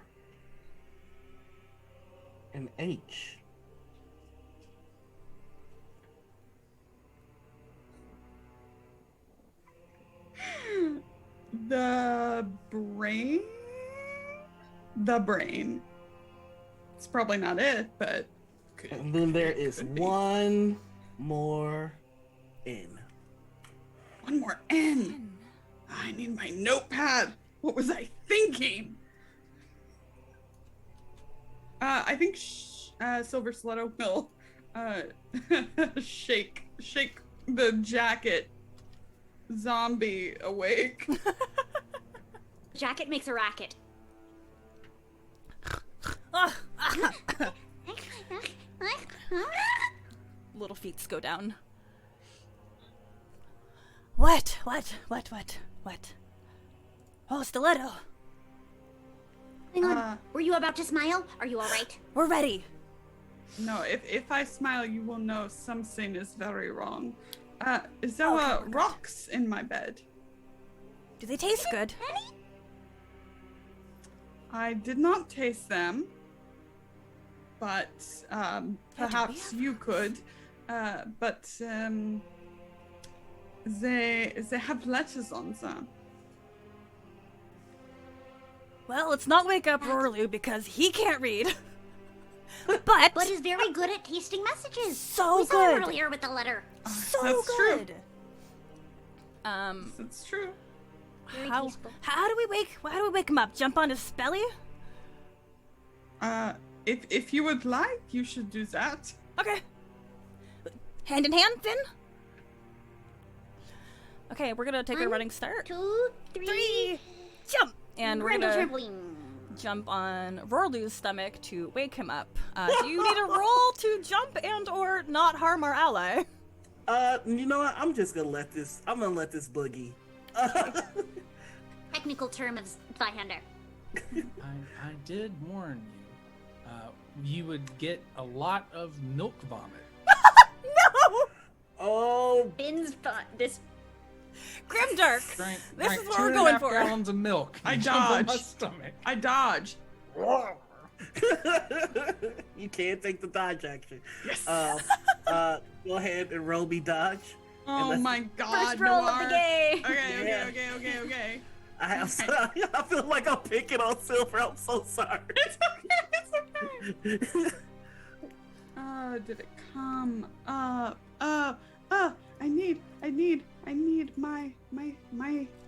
and H. The brain? The brain. It's probably not it, but... And then there is one more N. One more N. I need my notepad. What was I thinking? I think Silver Stiletto will shake the jacket zombie awake. Jacket makes a racket. Little feet go down. What? Oh, stiletto. Hang on. Were you about to smile? Are you all right? We're ready. No, if I smile, you will know something is very wrong. Is there Okay. rocks in my bed? Do they taste good? I did not taste them, but perhaps have- you could. But they have letters on them. Well, let's not wake up Rorlu because he can't read. But But is very good at tasting messages. So we saw him good. earlier with the letter. so That's true. good. That's true. Very How tasteful. how do we wake him up? Jump on his belly? If you would like, you should do that. Okay. Hand in hand, then. Okay, we're gonna take a 1, running start. 2, 3. Jump, and we're Grendel gonna trampoline. jump on Rorlu's stomach to wake him up. Do you need a roll to jump and or not harm our ally? You know what? I'm gonna let this boogie. Technical term of Zweihänder. I did warn you. You would get a lot of milk vomit. No! Oh, Bin's fun. This. Grimdark! Drank This is what 2.5 we're going for. gallons of milk. I Jumped on my dodged. stomach. I dodge. you can't take the dodge action. Yes. Go ahead and roll me dodge. Oh let's- my God, First roll of Noir. the game. Yeah. Okay. I feel like I'm picking on Silver. I'm so sorry. It's okay. Did it come? I need my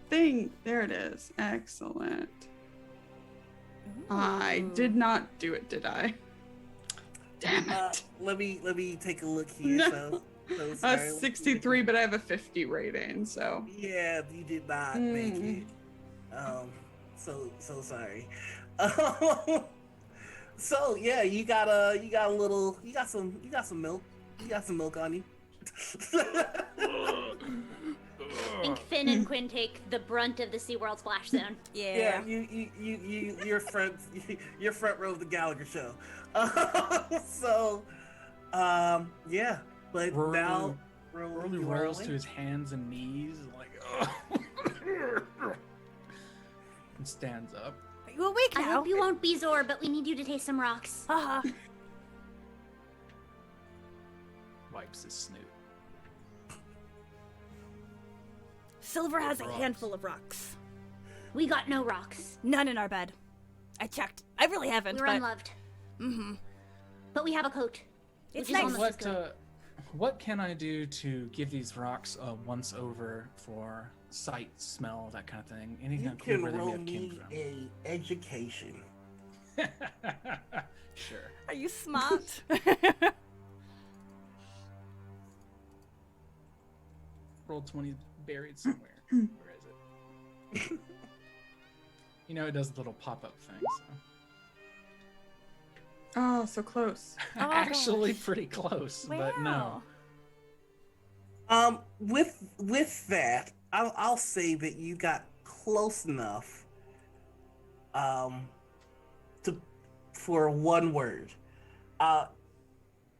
thing. There it is. Excellent. I did not do it, did I? Damn it. Let me take a look here. No. So sorry. 63, but I have a 50 rating, so. Yeah, you did not make it. So sorry. So yeah, you got some milk. You got some milk on you. I think Finn and Quinn take the brunt of the SeaWorld splash zone. Yeah. You're front row of the Gallagher show. So, yeah, but now Rory rolls to his hands and knees like, and stands up. Are you awake I now? hope you won't be Zor, but we need you to taste some rocks. Haha. Wipes his snoot. Silver has a Rocks. handful of rocks. We got no rocks. None in our bed. I checked. I really haven't, We're but... unloved. Mm-hmm. But we have a coat. It's which is nice. almost as good. What can I do to give these rocks a once over for sight, smell, that kind of thing? Any You kind of clue can where they may roll have came me from? a education. Sure. Are you smart? Roll 20 buried somewhere. Where is it? You know, it does the little pop-up thing, so. Oh, so close. Oh, Actually gosh. pretty close, but no. Wow. With that, I'll say that you got close enough, for one word.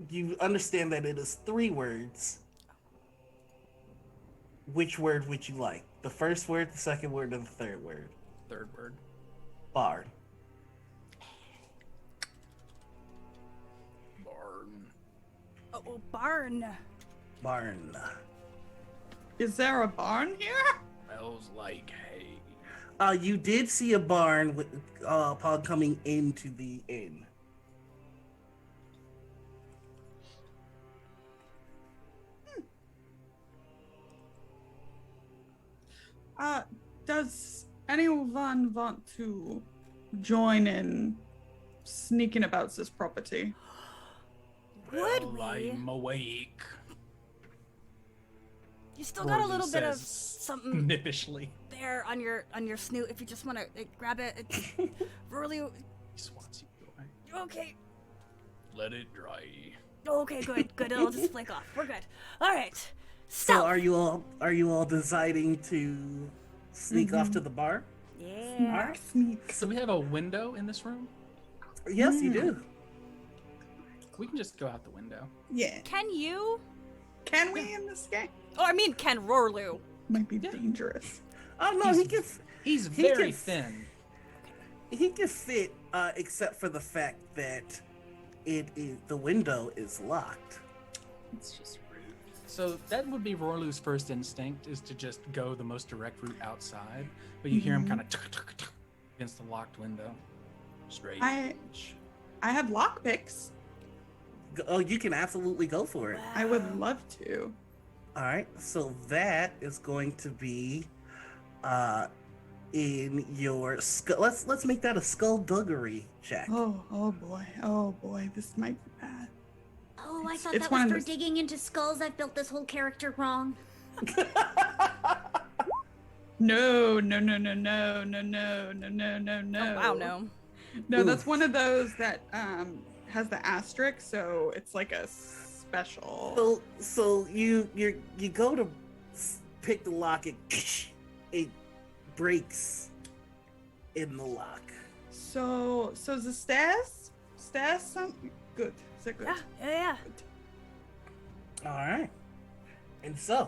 You understand that it is 3 words. Which word would you like? The first word, the second word, and the third word? Third word. Barn. Barn. Oh, barn. Barn. Is there a barn here? Smells like hay. You did see a barn upon coming into the inn. Does anyone want to join in sneaking about this property? Would Well, we? I'm awake. You still got a Rory little bit of says something Nippishly. there on your snoot if you just want to grab it. It's really He swats you away. okay. Let it dry. Okay, good. It'll just flake off. We're good. All right. So are you all deciding to sneak off to the bar? Yeah. Alright. Sneak. So we have a window in this room? Yes, you do. We can just go out the window. Yeah. Can you? Can we in this game? Oh, I mean, can Rorlu? Might be dangerous. Oh no, He's he very can- thin. he can fit, except for the fact that the window is locked. It's just rude. So that would be Rorlu's first instinct, is to just go the most direct route outside. But you hear him kind of against the locked window. Strange. I have lockpicks. Oh, you can absolutely go for it. I would love to. All right, so that is going to be in your skull. Let's make that a skullduggery check. Oh boy, this might be bad. Oh, I thought It's that one was of for those- digging into skulls. I've built this whole character wrong. No. Oh, wow, no. No, Ooh. that's one of those that has the asterisk, so it's like a special. So you go to pick the lock, it breaks in the lock. So the stairs something good. Is that good? Yeah. All right, and so,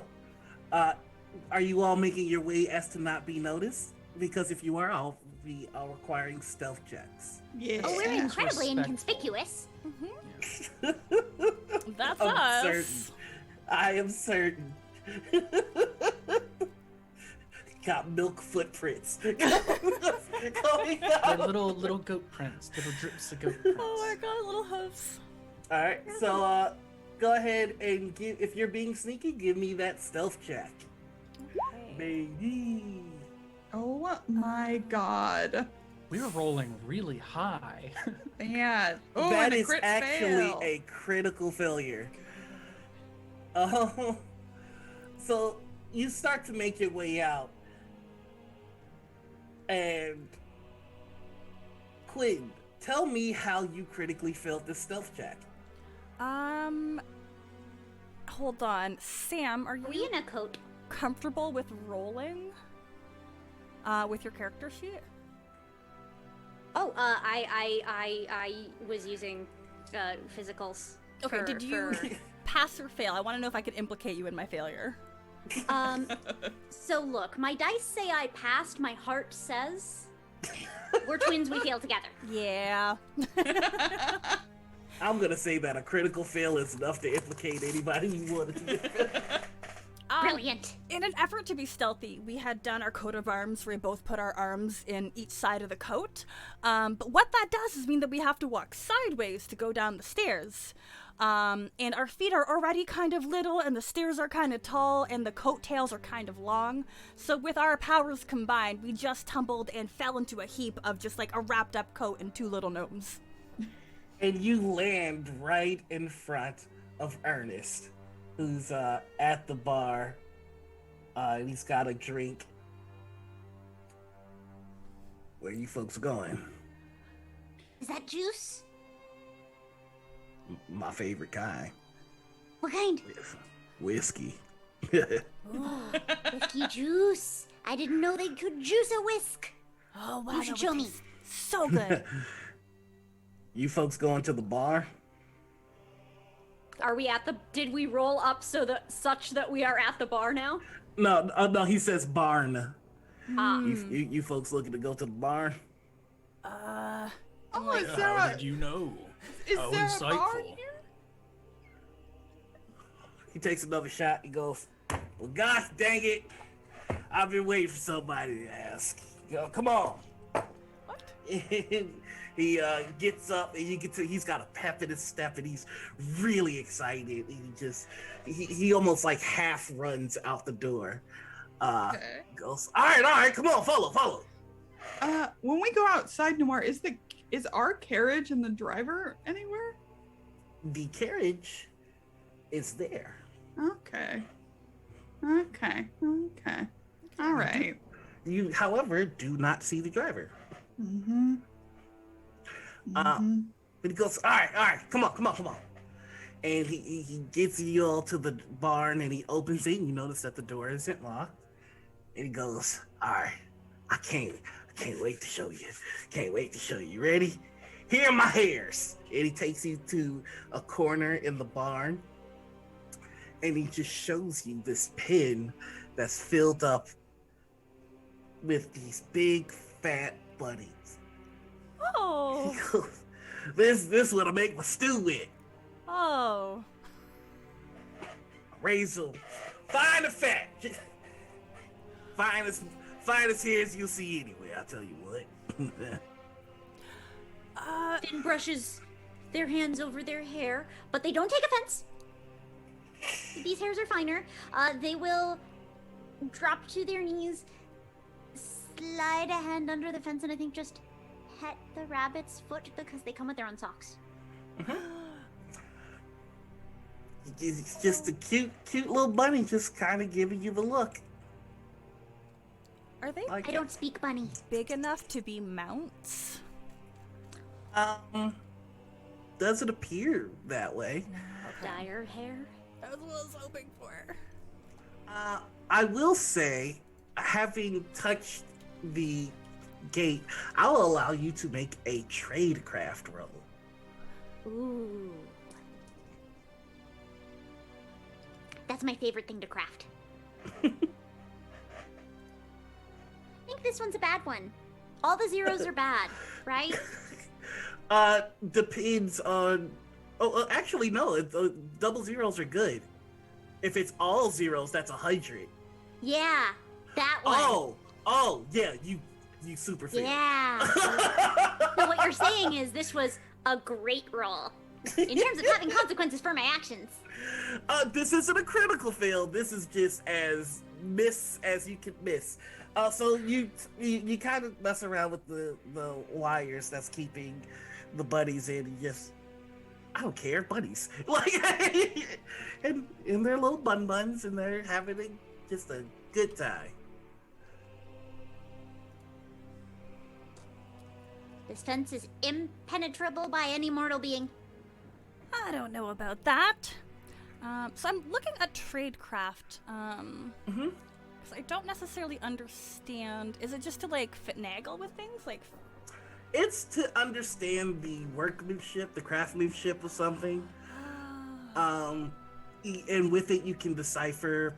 are you all making your way as to not be noticed? Because if you are, I'll be requiring stealth checks. Yeah. Oh, we're Yeah. incredibly Respectful. inconspicuous. That's I'm us. certain. I am certain. Got milk footprints. Going They're out. little goat prints, little drips of goat prints. Oh my god, little hoofs. All right, so go ahead and if you're being sneaky, give me that stealth check. Okay. Maybe. Oh my god. We were rolling really high. Yeah. Oh, That and a is crit actually fail. a critical failure. Oh, so you start to make your way out, and Quinn, tell me how you critically failed this stealth check. Hold on. Sam, are Are we you in a coat? comfortable with rolling? With your character sheet? Oh, I was using physicals. Okay, for- did you for- pass or fail? I want to know if I can implicate you in my failure. So look, my dice say I passed. My heart says we're twins. We fail together. Yeah. I'm gonna say that a critical fail is enough to implicate anybody you wanted to. Brilliant. In an effort to be stealthy, we had done our coat of arms where we both put our arms in each side of the coat. But what that does is mean that we have to walk sideways to go down the stairs. And our feet are already kind of little, and the stairs are kind of tall, and the coattails are kind of long. So with our powers combined, we just tumbled and fell into a heap of just like a wrapped up coat and two little gnomes. And you land right in front of Ernest, who's at the bar. And he's got a drink. Where you folks going? Is that juice? My favorite kind. What kind? Whiskey. Oh, whiskey juice. I didn't know they could juice a whisk. Oh, wow. You that should would show me. taste so good. You folks going to the bar? Are we at the? Did we roll up such that we are at the bar now? No, he says barn. Ah. You folks looking to go to the barn? Oh, is there How a, did you know? is How there a bar insightful. here? He takes another shot. He goes, "Well, gosh dang it! I've been waiting for somebody to ask. Yo, come on." What? And he gets up, and you can tell he's got a pep in his step, and he's really excited. He almost like half runs out the door. Okay. Goes, all right, come on, follow. When we go outside, Noir, is our carriage and the driver anywhere? The carriage is there. Okay. All right. You, however, do not see the driver. Mm-hmm. But he goes, all right, come on. And he gets you all to the barn, and he opens it, and you notice that the door isn't locked. And he goes, all right, I can't wait to show you. You ready? Here are my hairs. And he takes you to a corner in the barn, and he just shows you this pin that's filled up with these big fat bunnies. Oh. He goes, this what'll make my stew with. Oh. Raise them. Fine and fat. Finest hairs you'll see anywhere, I'll tell you what. Finn brushes their hands over their hair, but they don't take offense. These hairs are finer. They will drop to their knees, slide a hand under the fence, and I think just pet the rabbit's foot because they come with their own socks. It's just a cute little bunny just kind of giving you the look. Are they Like I don't speak bunny. big enough to be mounts? Doesn't appear that way. Dire hair. That was what I was hoping for. I will say, having touched the gate, I'll allow you to make a tradecraft roll. Ooh. That's my favorite thing to craft. I think this one's a bad one. All the zeros are bad, right? Depends on. Actually, no. Double zeros are good. If it's all zeros, that's 100. Yeah, that one. Oh, yeah. You super fail. Yeah. So what you're saying is this was a great roll in terms of having consequences for my actions. This isn't a critical fail. This is just as miss as you can miss. So you kind of mess around with the wires that's keeping the bunnies in. And just, I don't care, bunnies. Like, and they're little buns, and they're having just a good time. This fence is impenetrable by any mortal being. I don't know about that. So I'm looking at tradecraft. Because I don't necessarily understand. Is it just to like finagle with things? Like, it's to understand the workmanship, the craftsmanship of something. And with it, you can decipher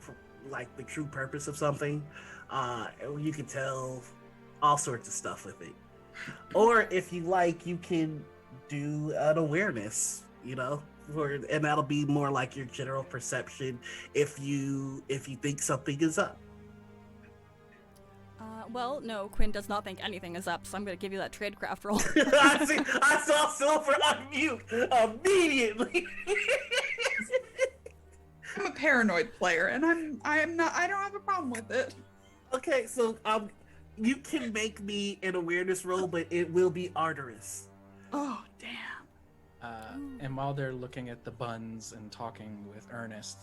like the true purpose of something. You can tell all sorts of stuff with it. Or if you like, you can do an awareness, you know, and that'll be more like your general perception if you think something is up. Well, no, Quinn does not think anything is up, so I'm going to give you that tradecraft roll. I saw Silver unmute immediately. I'm a paranoid player, and I don't have a problem with it. Okay, so you can make me an awareness roll, but it will be arduous. Oh, damn. And while they're looking at the buns and talking with Ernest,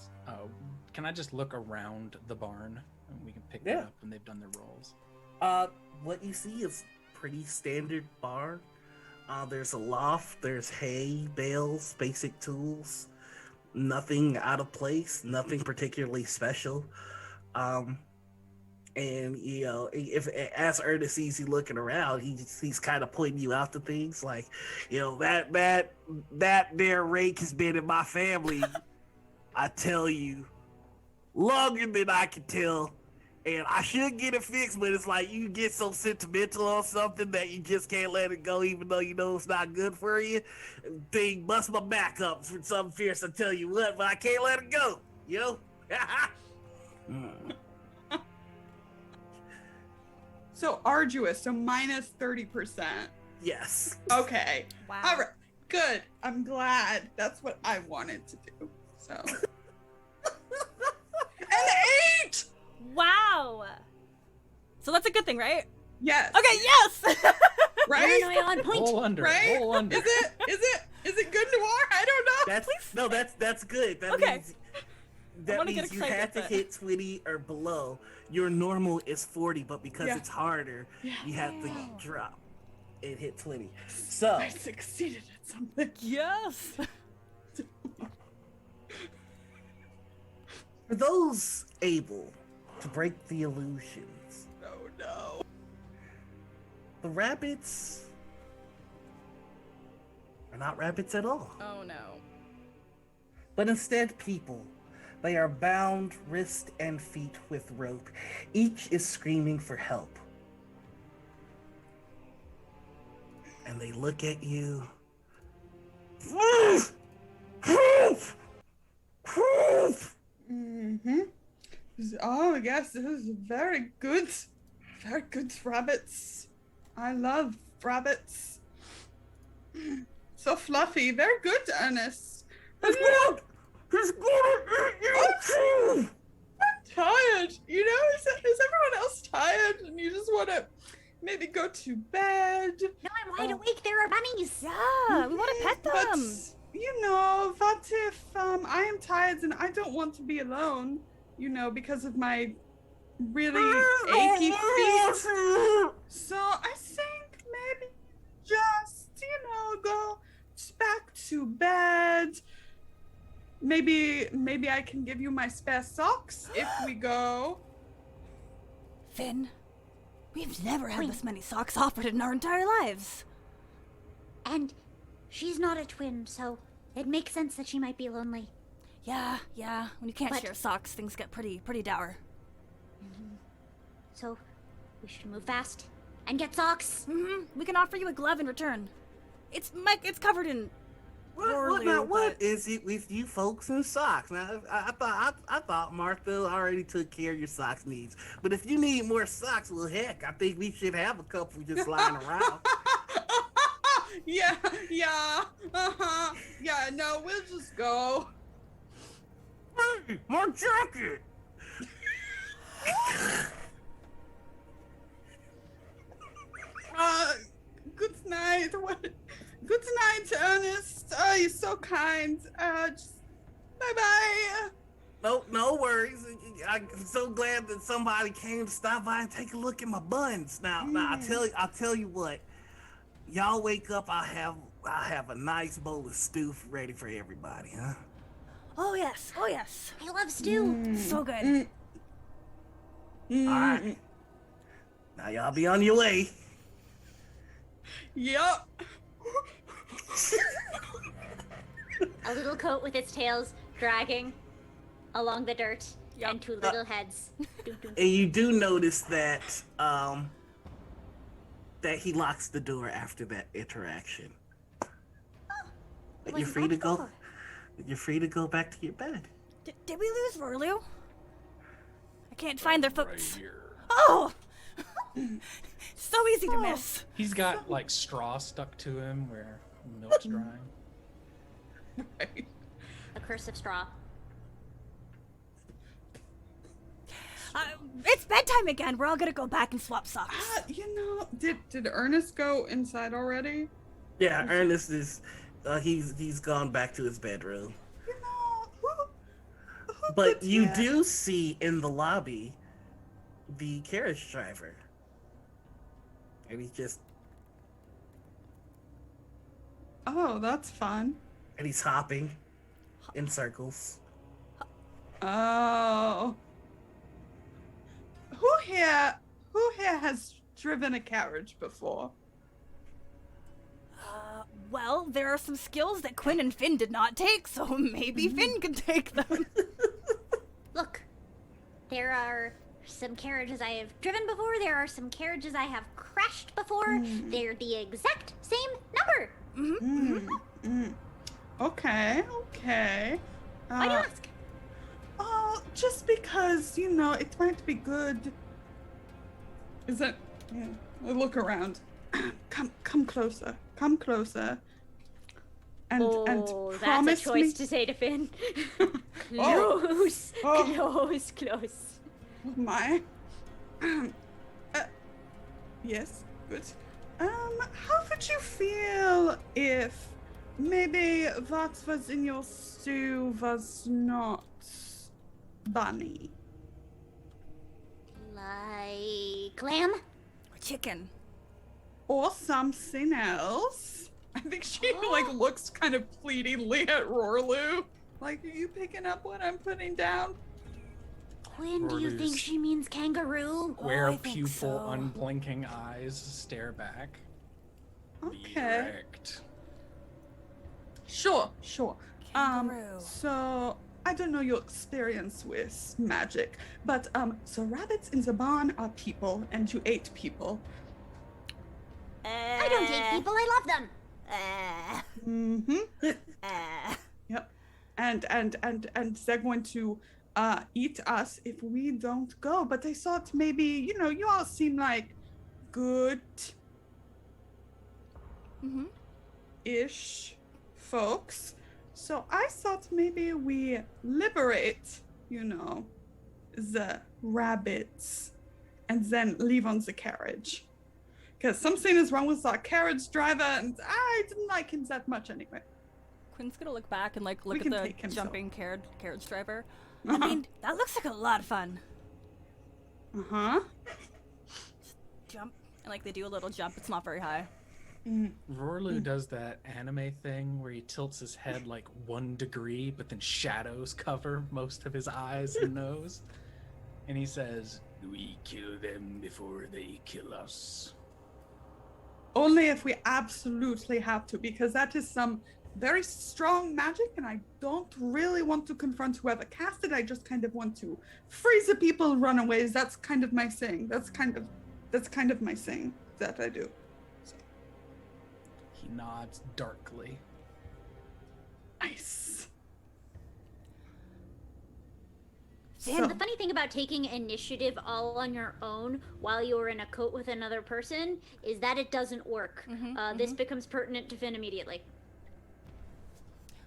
can I just look around the barn and we can pick that up when they've done their rolls? What you see is pretty standard barn. There's a loft, there's hay, bales, basic tools. Nothing out of place, nothing particularly special. And you know, if as Ernest sees you looking around, he's kind of pointing you out to things like, you know, that there rake has been in my family. I tell you, longer than I can tell, and I should get it fixed, but it's like you get so sentimental on something that you just can't let it go, even though you know it's not good for you. Thing bust my back up for something fierce. I tell you what, but I can't let it go. You know. So arduous, so minus 30%. Yes. Okay. Wow. All right. Good. I'm glad. That's what I wanted to do. So. An 8! Wow. So that's a good thing, right? Yes. Okay, yes! Right? Paranoid on point. Roll under. Right? Roll under. Is it good noir? I don't know. That's good. That Okay. means that wanna get means you excited, have to but- hit 20 or below. Your normal is 40, but because it's harder, you have to drop and hit 20. So I succeeded at something. Yes! for those able to break the illusions, Oh no. the rabbits are not rabbits at all, Oh no. but instead people. They are bound wrist and feet with rope. Each is screaming for help. And they look at you. Mm-hmm. Oh, yes, this is very good. Very good rabbits. I love rabbits. So fluffy. Very good, Ernest. He's gonna eat you too! I'm tired. You know, is everyone else tired and you just want to maybe go to bed? No, I'm wide awake. There are bunnies. Yeah, we want to pet them. But, you know, what if I am tired and I don't want to be alone, you know, because of my really achy feet. So I think maybe just, you know, go back to bed. Maybe I can give you my spare socks if we go. Finn, we've never had Wait. this many socks offered in our entire lives. And she's not a twin, so it makes sense that she might be lonely. Yeah. When you can't But- share socks, things get pretty dour. So we should move fast and get socks. We can offer you a glove in return. It's covered in What is it with you folks and socks? Now, I thought Martha already took care of your socks needs. But if you need more socks, well, heck, I think we should have a couple just lying around. Yeah, no, we'll just go. Hey, my jacket! Good night. What? Good night, Ernest. Oh, you're so kind. Just bye-bye. No worries. I'm so glad that somebody came to stop by and take a look at my buns. Now I'll tell you what. Y'all wake up. I'll have a nice bowl of stew ready for everybody, huh? Oh yes. I love stew. So good. All right. Now y'all be on your way. Yup. A little coat with its tails dragging along the dirt, and two little heads. And you do notice that that he locks the door after that interaction. But you're free to go. You're free to go back to your bed. Did we lose Rorlu? I can't find their Right footprints. here. Oh! So easy to miss. He's got like straw stuck to him where milk's drying. Right. A curse of straw. It's bedtime again. We're all gonna go back and swap socks. Did Ernest go inside already? Yeah, Ernest is. He's gone back to his bedroom. Who But could- you yeah. do see in the lobby the carriage driver, and he's just Oh, that's fun. and he's hopping in circles. Oh. Who here has driven a carriage before? Well, there are some skills that Quinn and Finn did not take, so maybe Finn can take them. Look, there are some carriages I have driven before. There are some carriages I have crashed before. They're the exact same number. Okay. Why do you ask? Oh, just because, it might be good. Is that... Yeah, I look around. Come closer. Come closer. And That's promise a choice me... to say to Finn. Oh. Close, Oh. close. Oh my. Yes, good. How would you feel if maybe what was in your stew was not bunny? Like clam? Or chicken. Or something else? I think she looks kind of pleadingly at Rorlu. Like, are you picking up what I'm putting down? Quinn, do you think Rorlu's she means kangaroo? Square I think pupil, so. unblinking eyes stare back. Okay. Erect. Sure. Kangaroo. So I don't know your experience with magic, but so rabbits in the barn are people, and you ate people. I don't hate people, I love them. Mm-hmm. Yep. And they're going to eat us if we don't go. But I thought maybe, you all seem like good ish folks. So I thought maybe we liberate, the rabbits and then leave on the carriage. Because something is wrong with our carriage driver, and I didn't like him that much anyway. Quinn's gonna look back and look We at can the take him, so. jumping carriage driver. I mean, that looks like a lot of fun. Uh-huh. Jump, and they do a little jump. It's not very high. Rorlu does that anime thing where he tilts his head 1 degree, but then shadows cover most of his eyes and nose. And he says, "We kill them before they kill us." Only if we absolutely have to, because that is some very strong magic, and I don't really want to confront whoever cast it. I just kind of want to freeze the people, runaways. That's kind of my thing. That's kind of my thing that I do. He nods darkly. Nice. And the funny thing about taking initiative all on your own while you're in a coat with another person is that it doesn't work. This becomes pertinent to Finn immediately.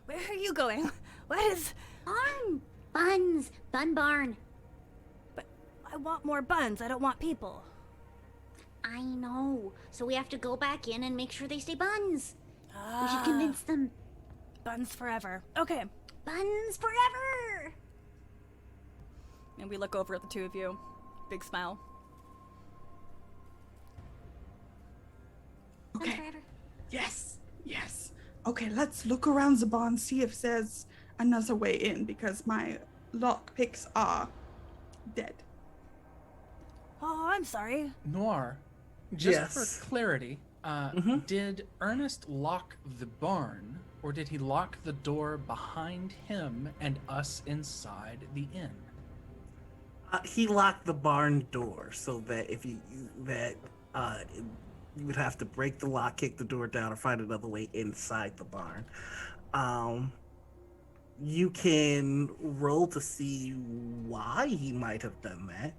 Where are you going? What is... Barn! Buns! Bun barn. But I want more buns. I don't want people. I know. So we have to go back in and make sure they stay buns. We should Ah, convince them. buns forever. Okay. Buns forever! And we look over at the two of you. Big smile. Buns Okay. forever. Yes. Yes. Okay, let's look around the barn, see if there's another way in, because my lock picks are dead. Oh, I'm sorry. Noir, just Yes. for clarity, Mhm. did Ernest lock the barn, or did he lock the door behind him and us inside the inn? He locked the barn door so that if you would have to break the lock, kick the door down, or find another way inside the barn. You can roll to see why he might have done that.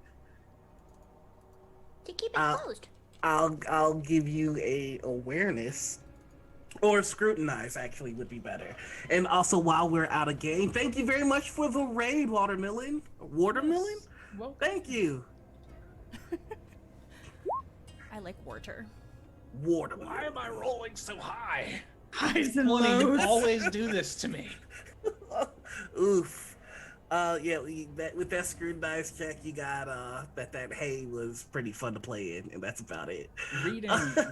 To keep it closed. I'll give you a awareness, or scrutinize actually would be better. And also, while we're out of game, thank you very much for the raid, Watermelon. Watermelon? Well, Thank you. I like water. Watermelon. why am I rolling so high? Highs and Tony, you lows. always do this to me. Oof. Yeah, with that scrutinize check, you got that hay was pretty fun to play in, and that's about it.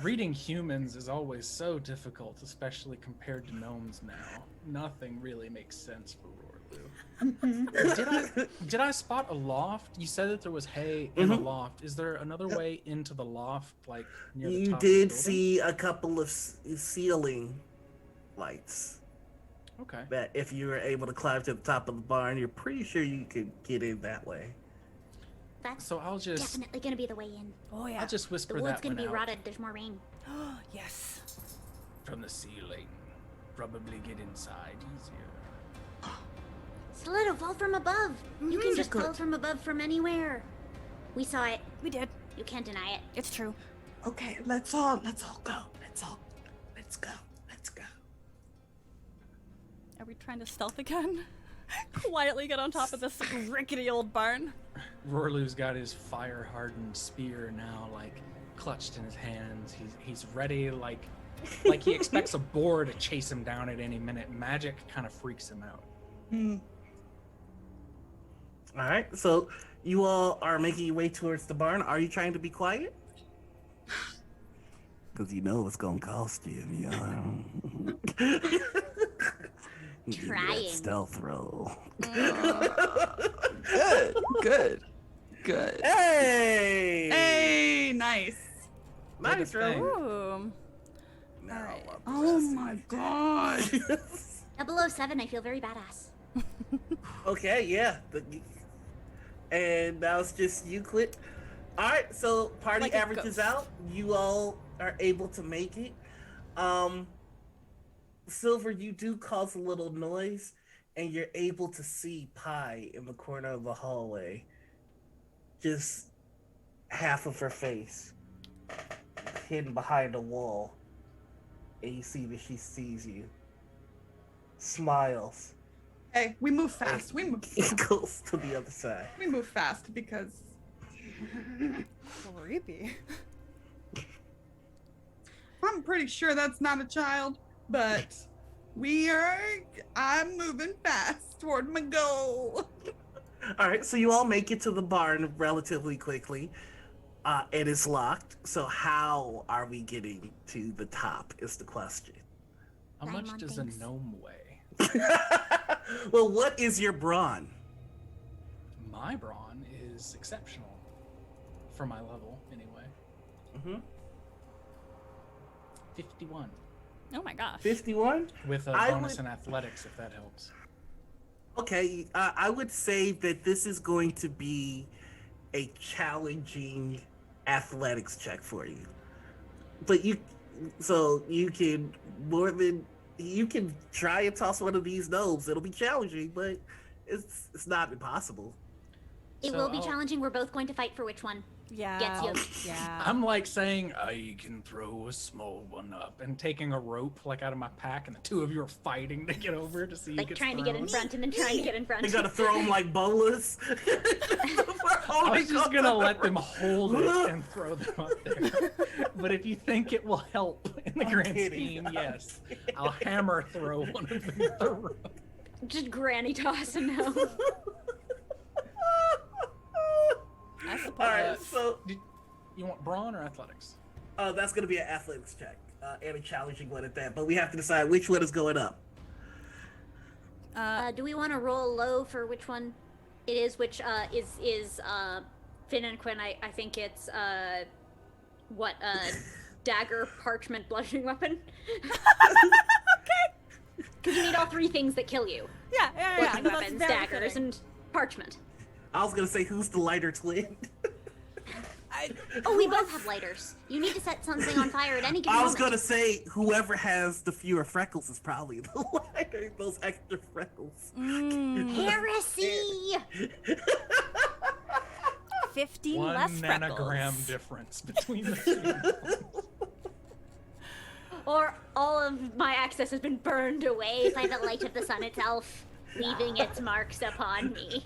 Reading humans is always so difficult, especially compared to gnomes now. Nothing really makes sense for Rorlu. Did I spot a loft? You said that there was hay in a loft. Is there another way into the loft, like near the You top of the did building? see a couple of ceiling lights. Okay. That if you were able to climb to the top of the barn, you're pretty sure you could get in that way. That's So I'll just definitely gonna be the way in. Oh, yeah. I'll just The whisper wood's that gonna one be out rotted. There's more rain. Yes. from the ceiling. Probably get inside easier. Stiletto, fall from above. You can just Good. fall from above from anywhere. We saw it. We did. You can't deny it. It's true. Okay, let's all go. Let's go. Are we trying to stealth again? Quietly get on top of this rickety old barn. Rorlu's got his fire-hardened spear now, like clutched in his hands. He's ready, like he expects a boar to chase him down at any minute. Magic kind of freaks him out. All right, so you all are making your way towards the barn. Are you trying to be quiet? Because you know it's gonna cost you. You know. Give me that Trying. stealth roll. Good. Hey! Hey, nice. Nice Good thing. roll. Ooh. Now, Alright. Oh my god. 007, I feel very badass. Okay, yeah. And now it's just Euclid. All right, so party Like a averages ghost. out. You all are able to make it. Silver, you do cause a little noise, and you're able to see Pie in the corner of the hallway. Just half of her face hidden behind a wall. And you see that she sees you. Smiles. Hey, we move fast. It goes to the other side. We move fast because Creepy. I'm pretty sure that's not a child, but I'm moving fast toward my goal. All right, so you all make it to the barn relatively quickly. It is locked. So how are we getting to the top is the question. How Climb much on does things. a gnome weigh? Well, what is your brawn? My brawn is exceptional. For my level, anyway. Mm-hmm. 51. Oh my gosh. 51? With a I bonus would- in athletics, if that helps. Okay, I would say that this is going to be a challenging athletics check for you. But you can try and toss one of these gnomes. It'll be challenging, but it's not impossible. It So will be I'll- challenging. We're both going to fight for which one. Yeah. Gets you. Yeah. I'm like saying, I can throw a small one up, and taking a rope like out of my pack, and the two of you are fighting to get over to see who Like gets trying to thrown. get in front and then trying to get in front. They gotta throw them like bolas. I was just gonna let them hold it and throw them up there. But if you think it will help in the grand scheme, yes. I'll hammer throw one of them at the rope. Just granny tossing them. I suppose. All right, so You want brawn or athletics? that's gonna be an athletics check and a challenging one at that. But we have to decide which one is going up. Do we want to roll low for which one it is? Which is Finn and Quinn? I think it's dagger, parchment, bludgeoning weapon. Okay. Because you need all three things that kill you: Yeah. bludgeoning No, that's weapons, very daggers, fitting. and parchment. I was gonna say who's the lighter twin. Oh, we both have lighters. You need to set something on fire at any given I was moment. gonna say whoever has the fewer freckles is probably the lighter. Those extra freckles. Heresy! 15 One less nanogram freckles. difference between the two. Or all of my access has been burned away by the light of the sun itself, leaving its marks upon me.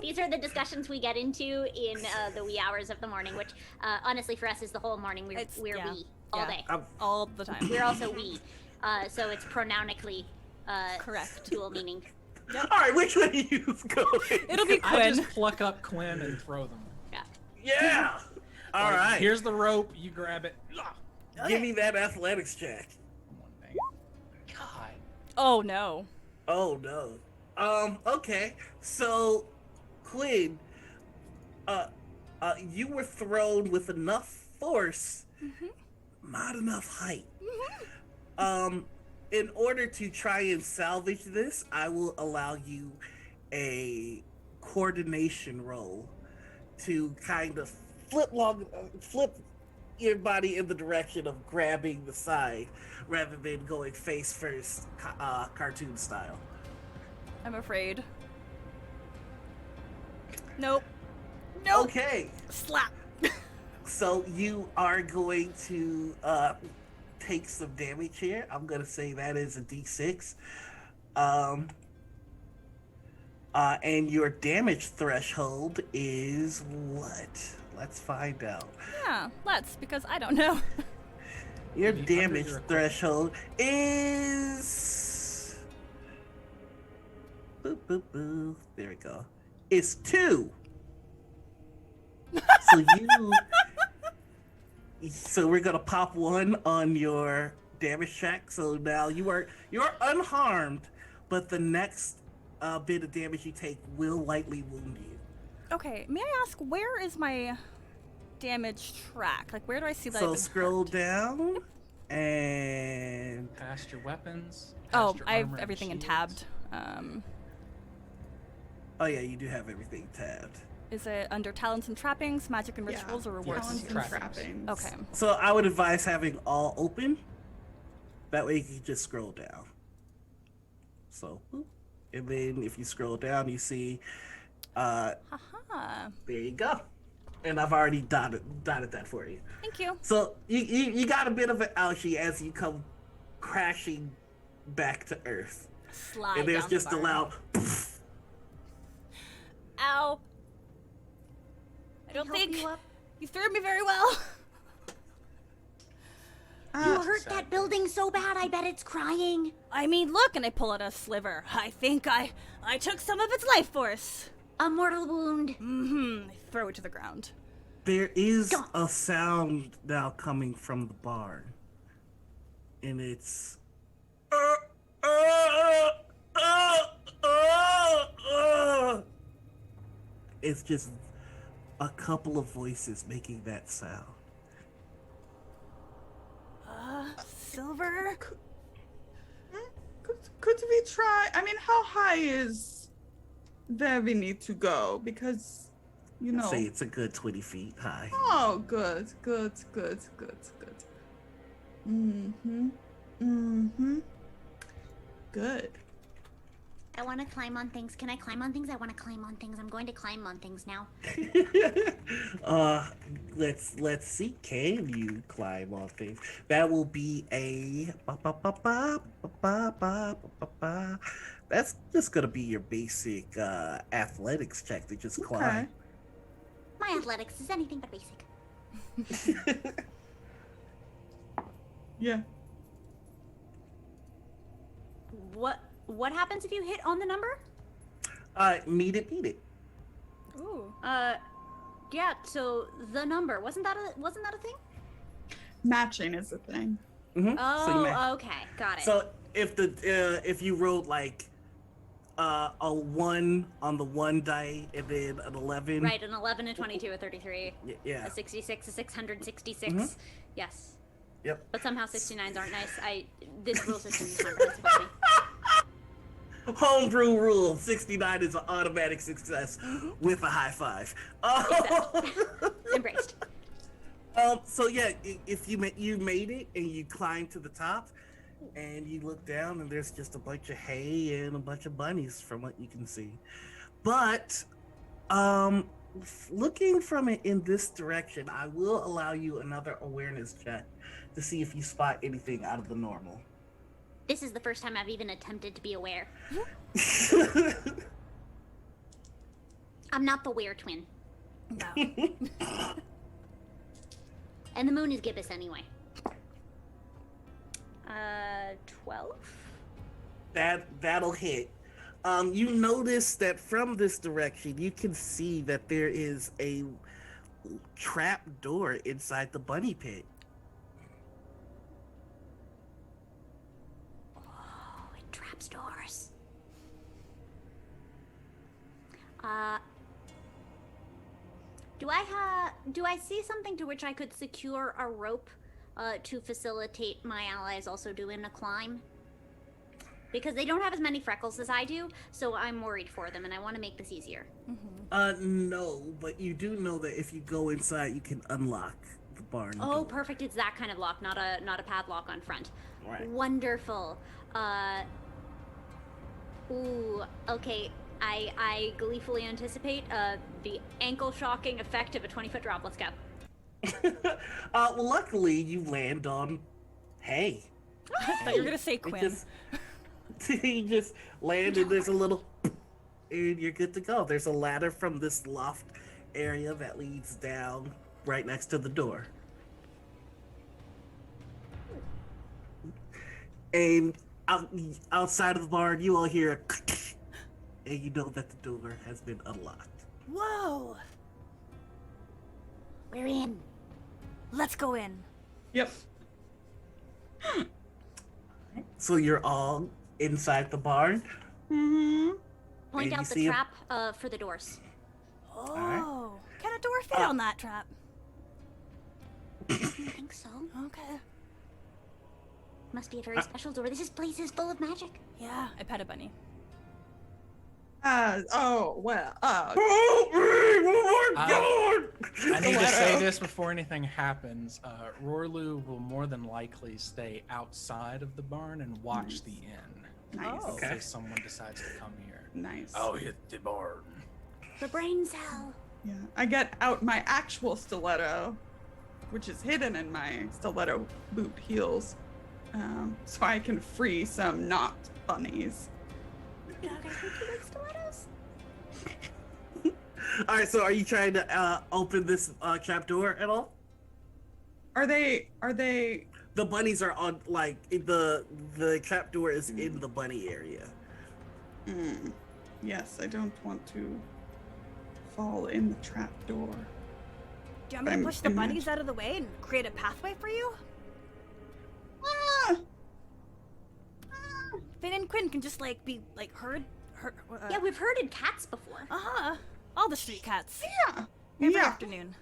These are the discussions we get into in the wee hours of the morning, which honestly for us is the whole morning. We're Yeah. we all day. All the time. We're also we. So it's pronounically Correct. dual meaning. All right, which one are you going? It'll be I Quinn. just pluck up Quinn and throw them. Yeah. Yeah. All Like, right. Here's the rope. You grab it. Give me that athletics check. One thing. God. Oh no. Oh no. Okay. So, Quinn, you were thrown with enough force, not enough height. In order to try and salvage this, I will allow you a coordination roll to kind of flip your body in the direction of grabbing the side rather than going face first, cartoon style. I'm afraid. Nope. Nope. Okay, Slap. so you are going to take some damage here. I'm gonna say that is a D6. And your damage threshold is what? Let's find out. Yeah, let's, because I don't know. Your Maybe under damage your- threshold is boop boop boop. There we go. It's 2. So we're gonna pop 1 on your damage check. So now you're unharmed, but the next bit of damage you take will lightly wound you. Okay, may I ask, where is my damage track? Like, where do I see that? So I've been scroll hurt? down and Past your weapons. Oh, past your I have armor and everything in shields. tabbed. oh yeah, you do have everything tabbed. Is it under talents and trappings, magic and rituals, or rewards? Talents and Trappings. trappings. Okay. So I would advise having all open. That way you can just scroll down. So, boop. And then if you scroll down, you see, Haha. there you go. And I've already dotted that for you. Thank you. So you got a bit of an ouchie as you come crashing back to Earth. Slide And there's down just the a bar. loud poof. Ow. I don't Help think you up? you threw me very well. You hurt that building so bad, I bet it's crying. I mean, look, and I pull out a sliver. I think I took some of its life force. A mortal wound. Mm-hmm. I throw it to the ground. There is Don't. a sound now coming from the barn. And it's it's just a couple of voices making that sound. Silver? Could we try? I mean, how high is there we need to go? Because, you know. Say it's a good 20 feet high. Oh, good. Mm-hmm. Good. I want to climb on things. Can I climb on things? I want to climb on things. I'm going to climb on things now. Let's see. Can you climb on things? That will be a. That's just gonna be your basic athletics check to just climb. My athletics is anything but basic. Yeah. What happens if you hit on the number? Meet it. Ooh. Yeah. So the number wasn't that a thing? Matching is the thing. Mm-hmm. Oh, okay, got it. So if you rolled like a 1 on the 1 die and then an 11. Right, an 11, a 22, a 33. Yeah. A 66, a 666. Mm-hmm. Yes. Yep. But somehow 69s aren't nice. This rule system is comprehensive for me. Homebrew rule: 69 is an automatic success with a high five. Embraced. So yeah, if you made it and you climbed to the top, and you look down and there's just a bunch of hay and a bunch of bunnies from what you can see. But looking from it in this direction, I will allow you another awareness check to see if you spot anything out of the normal. This is the first time I've even attempted to be aware. I'm not the weird twin. No. And the moon is gibbous anyway. 12? That'll hit. You notice that from this direction, you can see that there is a trap door inside the bunny pit. Oh, it traps doors. Do I see something to which I could secure a rope to facilitate my allies also doing a climb? Because they don't have as many freckles as I do, so I'm worried for them, and I want to make this easier. Mm-hmm. No, but you do know that if you go inside, you can unlock the barn Oh, door. perfect! It's that kind of lock, not a padlock on front. Right. Wonderful. Ooh, okay. I gleefully anticipate the ankle-shocking effect of a 20-foot drop. Let's go. Well, luckily you land on hay. I thought you were gonna say Quinn. You just land and there's a little, and you're good to go. There's a ladder from this loft area that leads down right next to the door. And outside of the barn, you all hear a and you know that the door has been unlocked. Whoa! We're in. Let's go in. Yep. So you're all inside the barn. Mm-hmm. Point And you out the see a- trap for the doors. Oh, right. can a door fit on that trap? I think so. Okay. Must be a very special door. This place is full of magic. Yeah, I pet a bunny. Oh, well, Oh my god! I need to say this before anything happens. Rorlu will more than likely stay outside of the barn and watch the inn. nice. Oh. Okay. If someone decides to come here. Nice. I'll hit the barn. The brain cell. Yeah. I get out my actual stiletto, which is hidden in my stiletto boot heels, so I can free some not bunnies. Dog, I think you like stilettos. All right, so are you trying to open this trap door at all? Are they? The bunnies are on, like, the trap door is in the bunny area. Yes, I don't want to fall in the trap door. Do you want me to push the bunnies out of the way and create a pathway for you? Ah! Finn and Quinn can just like be like herd. Yeah, we've herded cats before. All the street cats. Yeah. Every Yeah. afternoon.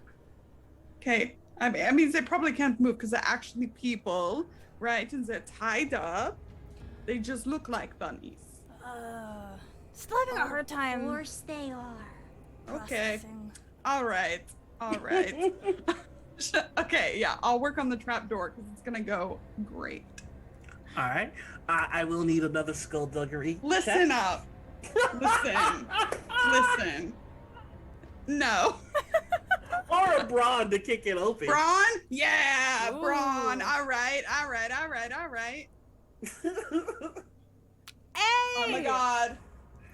Okay. I mean, they probably can't move because they're actually people, right? And they're tied up. They just look like bunnies. Still having a hard time. Of course they are. Okay. processing. All right. Okay, yeah, I'll work on the trap door because it's gonna go great. All right. I will need another skullduggery. Listen check. up. Listen. No. Or a brawn to kick it open. Brawn? Yeah, Ooh. brawn. All right. Hey! Oh my god.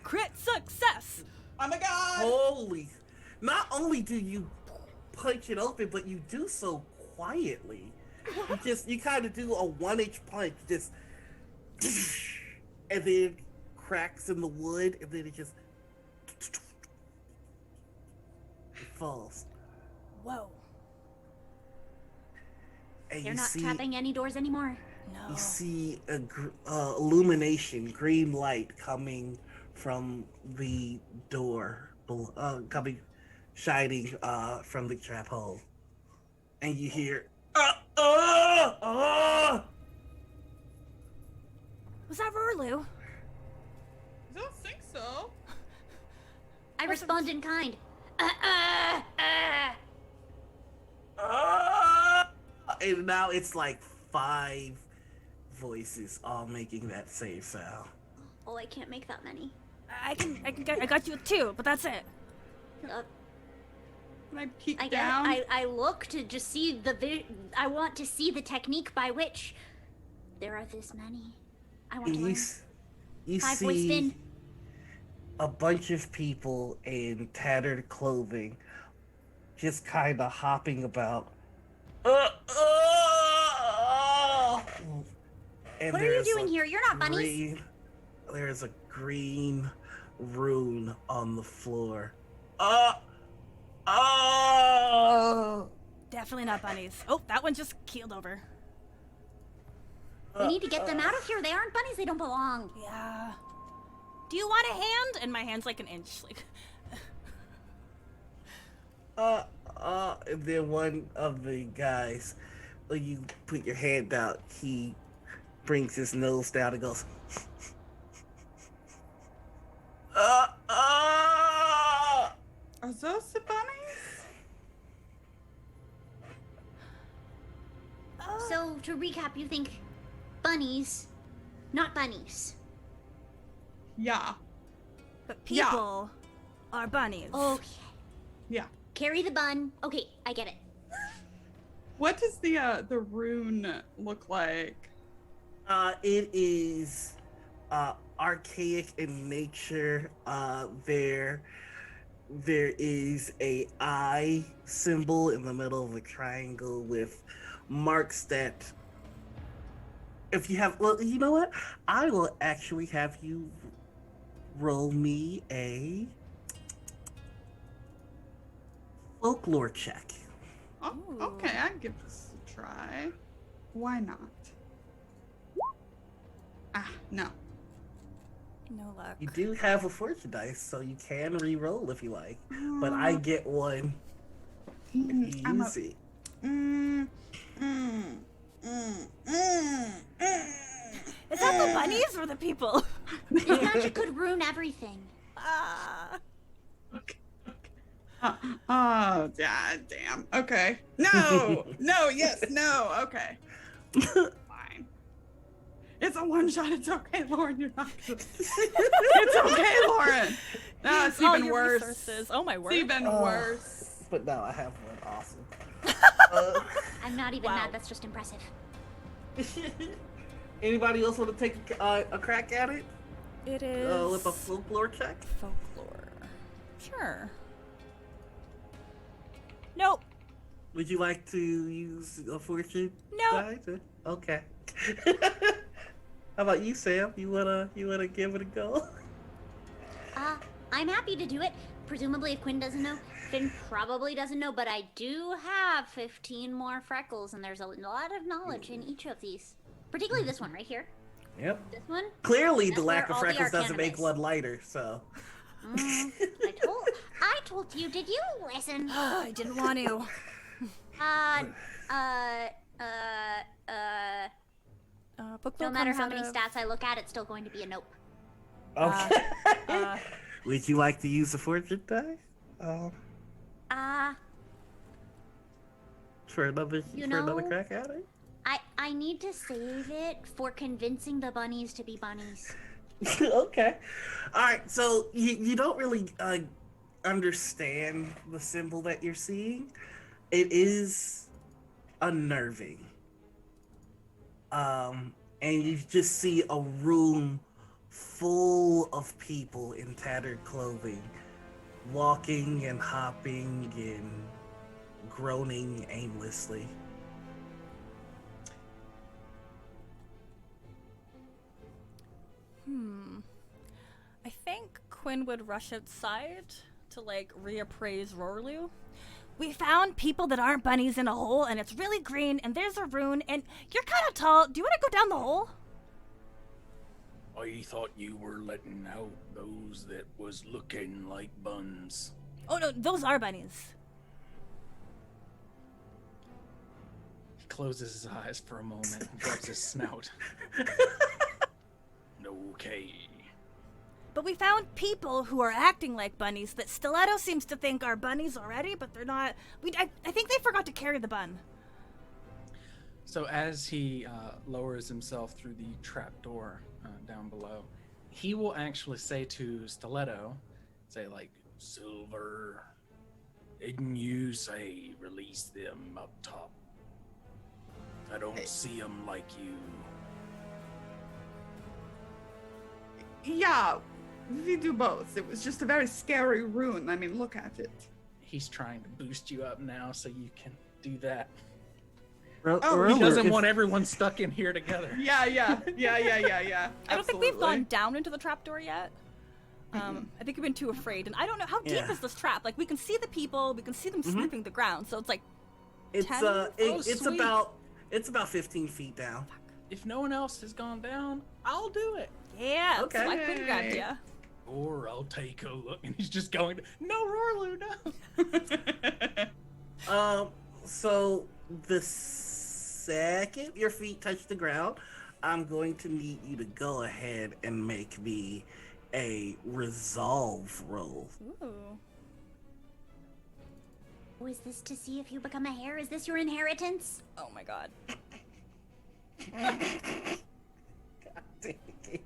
Crit success! Oh my god. Holy. Not only do you punch it open, but you do so quietly. You kind of do a 1-inch punch, just, and then cracks in the wood, and then it just falls. Whoa. And They're you not see, trapping any doors anymore. No. you see a illumination, green light coming from the door, shining from the trap hole, and you hear, Was that Rurlu? I don't think so. I respond in kind. And now it's like 5 voices all making that same sound. Oh, I can't make that many. I got you 2, but that's it. Uh, Can I peek I down? guess I look to just see I want to see the technique by which there are this many. I want to learn. You 5-voice see spin. a bunch of people in tattered clothing just kind of hopping about. And What are you doing here? You're not bunnies. There's a green rune on the floor. Definitely not bunnies. Oh, that one just keeled over. We need to get them out of here. They aren't bunnies. They don't belong. Yeah. Do you want a hand? And my hand's like an inch. Like. And then one of the guys, when you put your hand out, he brings his nose down and goes, Are those the bunnies? So, to recap, you think bunnies, not bunnies. Yeah. But Yeah. people are bunnies. Okay. Yeah. Carry the bun. Okay, I get it. What does the rune look like? It is archaic in nature. There is a eye symbol in the middle of a triangle with marks that, if you have, well, you know what? I will actually have you roll me a folklore check. Oh, Ooh. okay, I'd give this a try. Why not? Ah, no. No luck. You do have a fortune dice, so you can re-roll if you like. But I get one if you I'm use it. Is that the bunnies or the people? This magic could ruin everything. Ah. Oh, damn. Okay. No! No, yes, no, okay. Fine. It's a one shot. It's okay, Lauren. You're not gonna... It's okay, Lauren. No, it's All even your worse. resources. Oh my word. It's even worse. But now I have one. Awesome. I'm not even Wow. mad. That's just impressive. Anybody else want to take a crack at it? It is With a folklore check? folklore. Sure. Nope. Would you like to use a fortune Nope. die? Okay. How about you, Sam? You wanna give it a go? I'm happy to do it. Presumably, if Quinn doesn't know, Finn probably doesn't know, but I do have 15 more freckles, and there's a lot of knowledge in each of these. Particularly this one right here. Yep. This one. Clearly, That's the lack where of all the freckles doesn't arcana make is. one lighter, so. I told you. Did you listen? I didn't want to. No matter how many stats I look at, it's still going to be a nope. Okay. Would you like to use the fortune die? For another crack at it? I need to save it for convincing the bunnies to be bunnies. Okay. All right. So you don't really understand the symbol that you're seeing. It is unnerving. And you just see a room full of people in tattered clothing, walking and hopping and groaning aimlessly. I think Quinn would rush outside to like reappraise Rorlu. We found people that aren't bunnies in a hole, and it's really green, and there's a rune, and you're kind of tall. Do you want to go down the hole? I thought you were letting out those that was looking like buns. Oh no, those are bunnies. He closes his eyes for a moment and rubs his snout. Okay. But we found people who are acting like bunnies that Stiletto seems to think are bunnies already, but they're not. I think they forgot to carry the bun. So as he lowers himself through the trapdoor down below, he will actually say to Stiletto, say like, Silver, didn't you say release them up top? I don't see them like you. Yeah, we do both. It was just a very scary rune. I mean, look at it. He's trying to boost you up now so you can do that. Oh, He doesn't want everyone stuck in here together. Yeah. I don't think we've Absolutely. gone down into the trapdoor yet. I think we've been too afraid, and I don't know how deep is this trap. Like we can see the people, we can see them sniffing the ground, so it's like. It's 10? it's about 15 feet down. If no one else has gone down, I'll do it. Yeah, Okay. so I Quinn grabbed ya. Or I'll take a look. And he's just going, no, Rorlu, no. So the second your feet touch the ground, I'm going to need you to go ahead and make me a resolve roll. Ooh. Oh, is this to see if you become a hare? Is this your inheritance? Oh my god. God dang it.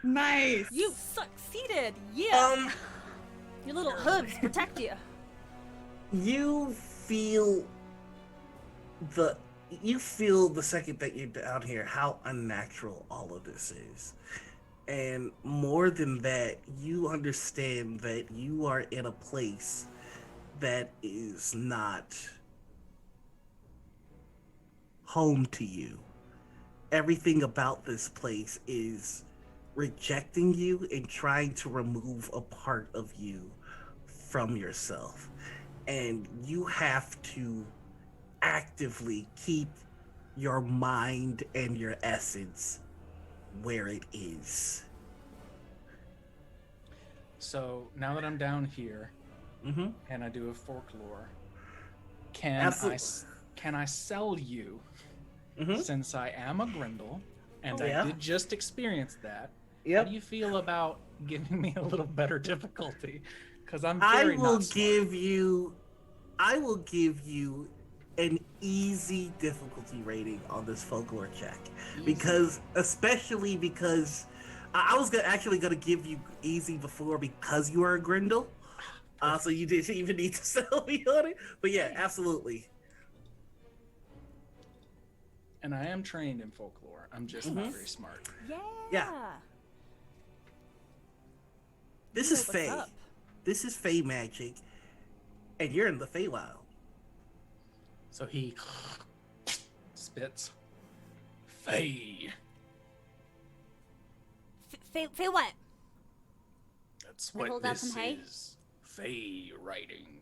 Nice. You succeeded! Yeah! Your little hooves protect you. You feel the second that you're down here how unnatural all of this is. And more than that, you understand that you are in a place that is not home to you. Everything about this place is rejecting you and trying to remove a part of you from yourself. And you have to actively keep your mind and your essence where it is. So now that I'm down here and I do a folklore, can I sell you, since I am a grendel and I did just experience that, how do you feel about giving me a little better difficulty? Because I'm very I will give you an easy difficulty rating on this folklore check. Especially because I was actually gonna give you easy before because you are a grendel. So you didn't even need to sell me on it. But yeah, absolutely. And I am trained in folklore. I'm just not very smart. Yeah. This is Fae. This is Fae magic. And you're in the Feywild. So he spits. Fae. Fae what? That's Can I what hold out this some hay? is. Fae writing.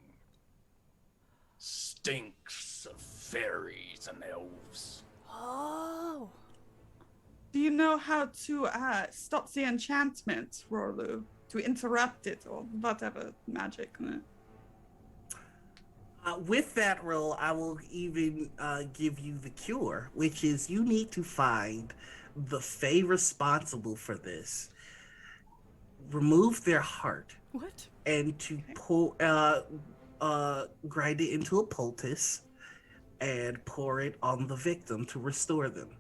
Stinks of fairies and elves. Oh. Do you know how to stop the enchantment, Rorlu? To interrupt it or whatever magic? With that roll, I will even give you the cure, which is you need to find the Fae responsible for this, remove their heart, and to pour, grind it into a poultice and pour it on the victim to restore them.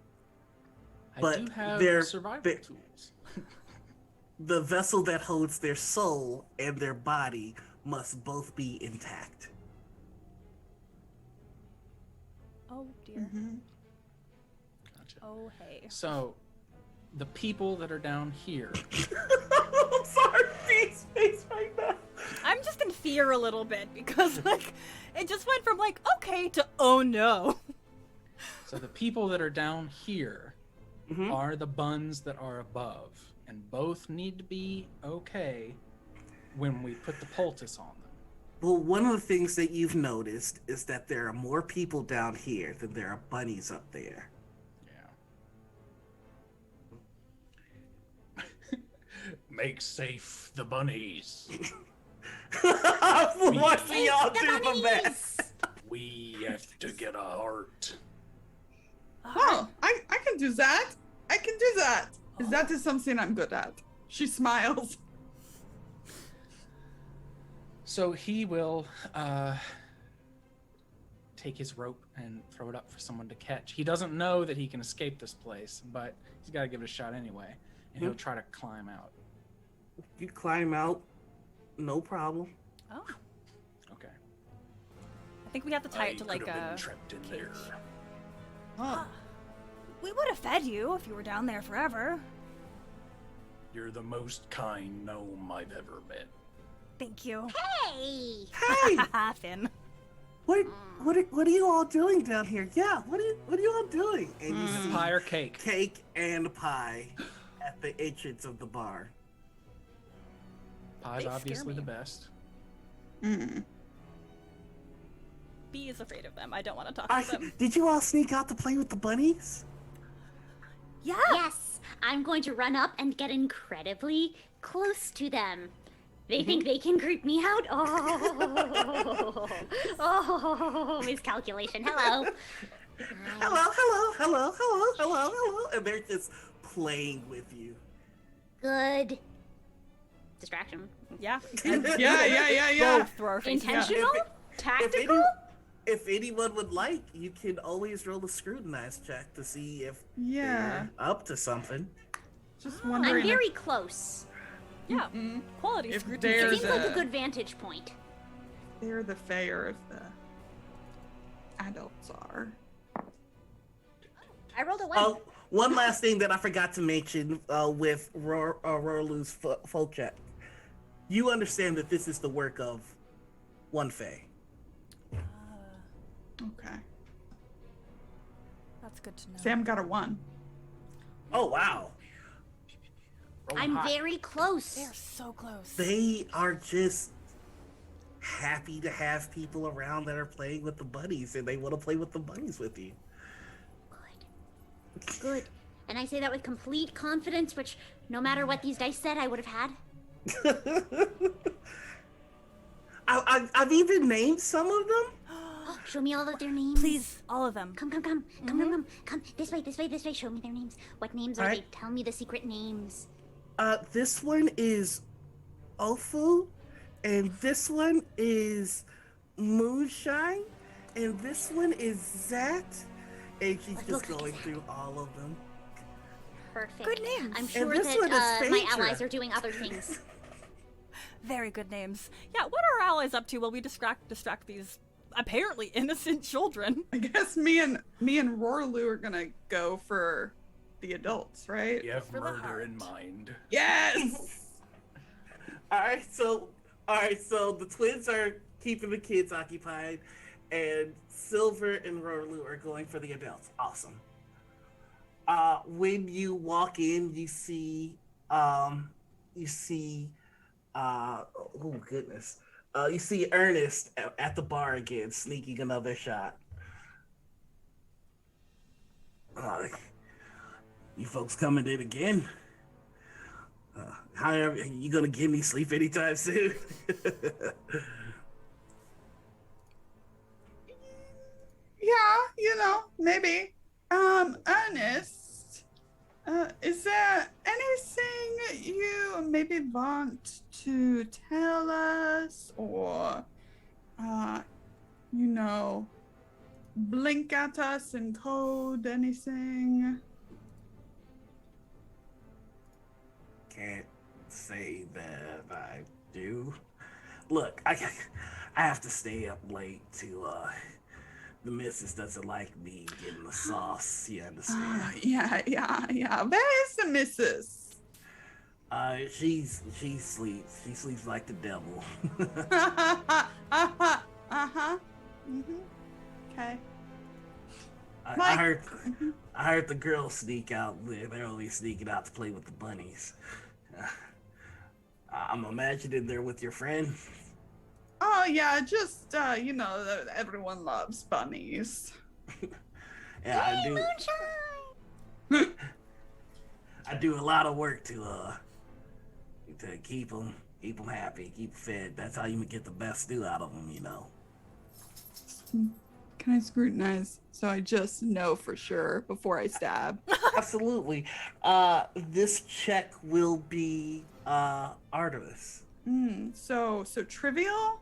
but I do have they're survival tools. the vessel that holds their soul and their body must both be intact. Oh dear. Gotcha. Oh hey. So, the people that are down here. I'm sorry, Bee's face right now. I'm just in fear a little bit because like it just went from like okay to oh no. So the people that are down here Mhm. are the buns that are above, and both need to be okay when we put the poultice on them. Well, one of the things that you've noticed is that there are more people down here than there are bunnies up there. Yeah. Make safe the bunnies. What do y'all do the best? We have to get a heart. Oh, I can do that. I can do that. That is something I'm good at. She smiles. So he will take his rope and throw it up for someone to catch. He doesn't know that he can escape this place, but he's got to give it a shot anyway. And he'll try to climb out. You climb out, no problem. Oh. Okay. I think we have to tie it to like a. trapped in there. We would have fed you if you were down there forever. You're the most kind gnome I've ever met. Thank you. Hey! Hey, Finn. what are you all doing down here? Yeah, what are you all doing? And you see Pie or cake? cake and pie at the entrance of the bar. Pie's They scare obviously me. the best. Bee is afraid of them. I don't want to talk to them. Did you all sneak out to play with the bunnies? Yeah. Yes, I'm going to run up and get incredibly close to them. They think they can creep me out. Oh, miscalculation. Hello. Hello. And they're just playing with you. Good. Distraction. Yeah. Yeah. Both throw our faces. Intentional? Tactical? If anyone would like, you can always roll a scrutinize check to see if Yeah. they're up to something. Just I'm wondering very close. Yeah. Quality if scrutiny. It there's seems like a a good vantage point. they're the fair if the adults are. I rolled a 1. Oh, one last thing that I forgot to mention with Rorlu's folk check. You understand that this is the work of one Fae. Okay. That's good to know. Sam got a 1. Oh, wow. I'm very close. They're so close. They are just happy to have people around that are playing with the bunnies, and they want to play with the bunnies with you. Good. And I say that with complete confidence, which no matter what these dice said, I would have had. I've even named some of them. Oh, show me all of their names. Please, all of them. Come. This way. Show me their names. What names are Alright. they? Tell me the secret names. This one is Ofu, and this one is Moonshine, and this one is Zat, and she's just going through all of them. Perfect. Good names. I'm sure this one is that my Phaedra. allies are doing other things. Very good names. Yeah, what are our allies up to while we distract these apparently innocent children? I guess me and Rorlu are gonna go for the adults, right? You have For the murder in heart. mind. Yes. All right, so the twins are keeping the kids occupied, and Silver and Rorlu are going for the adults. Awesome. When you walk in, you see oh goodness. You see Ernest at the bar again, sneaking another shot. You folks coming in again? However, you gonna give me sleep anytime soon? Yeah, maybe. Ernest, is there anything you maybe want to tell us or, blink at us in code, anything? can't say that I do. Look, I have to stay up late to the missus doesn't like me getting the sauce, you understand? Yeah. Where's the missus? She sleeps. She sleeps like the devil. Okay. I heard the girls sneak out. They're only sneaking out to play with the bunnies. I'm imagining they're with your friend. Oh yeah, just everyone loves bunnies. Yeah, I do. I do a lot of work to keep them happy, keep them fed. That's how you get the best stew out of them, you know. Can I scrutinize so I just know for sure before I stab? Absolutely. This check will be arduous. So trivial?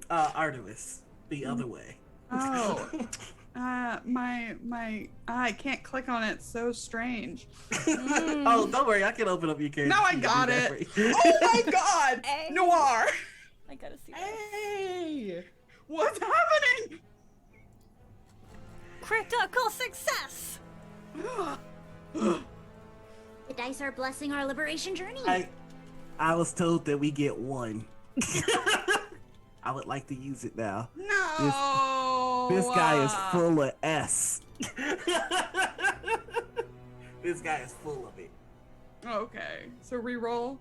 Arduous. The other way. Oh. I can't click on it. It's so strange. Oh, don't worry. I can open up your character. No, I got it. Oh my god! Hey. Noir! I gotta see that. Hey! What's happening? Critical success! The dice are blessing our liberation journey. I was told that we get one. I would like to use it now. No! This guy is full of S. This guy is full of it. Okay, so re-roll.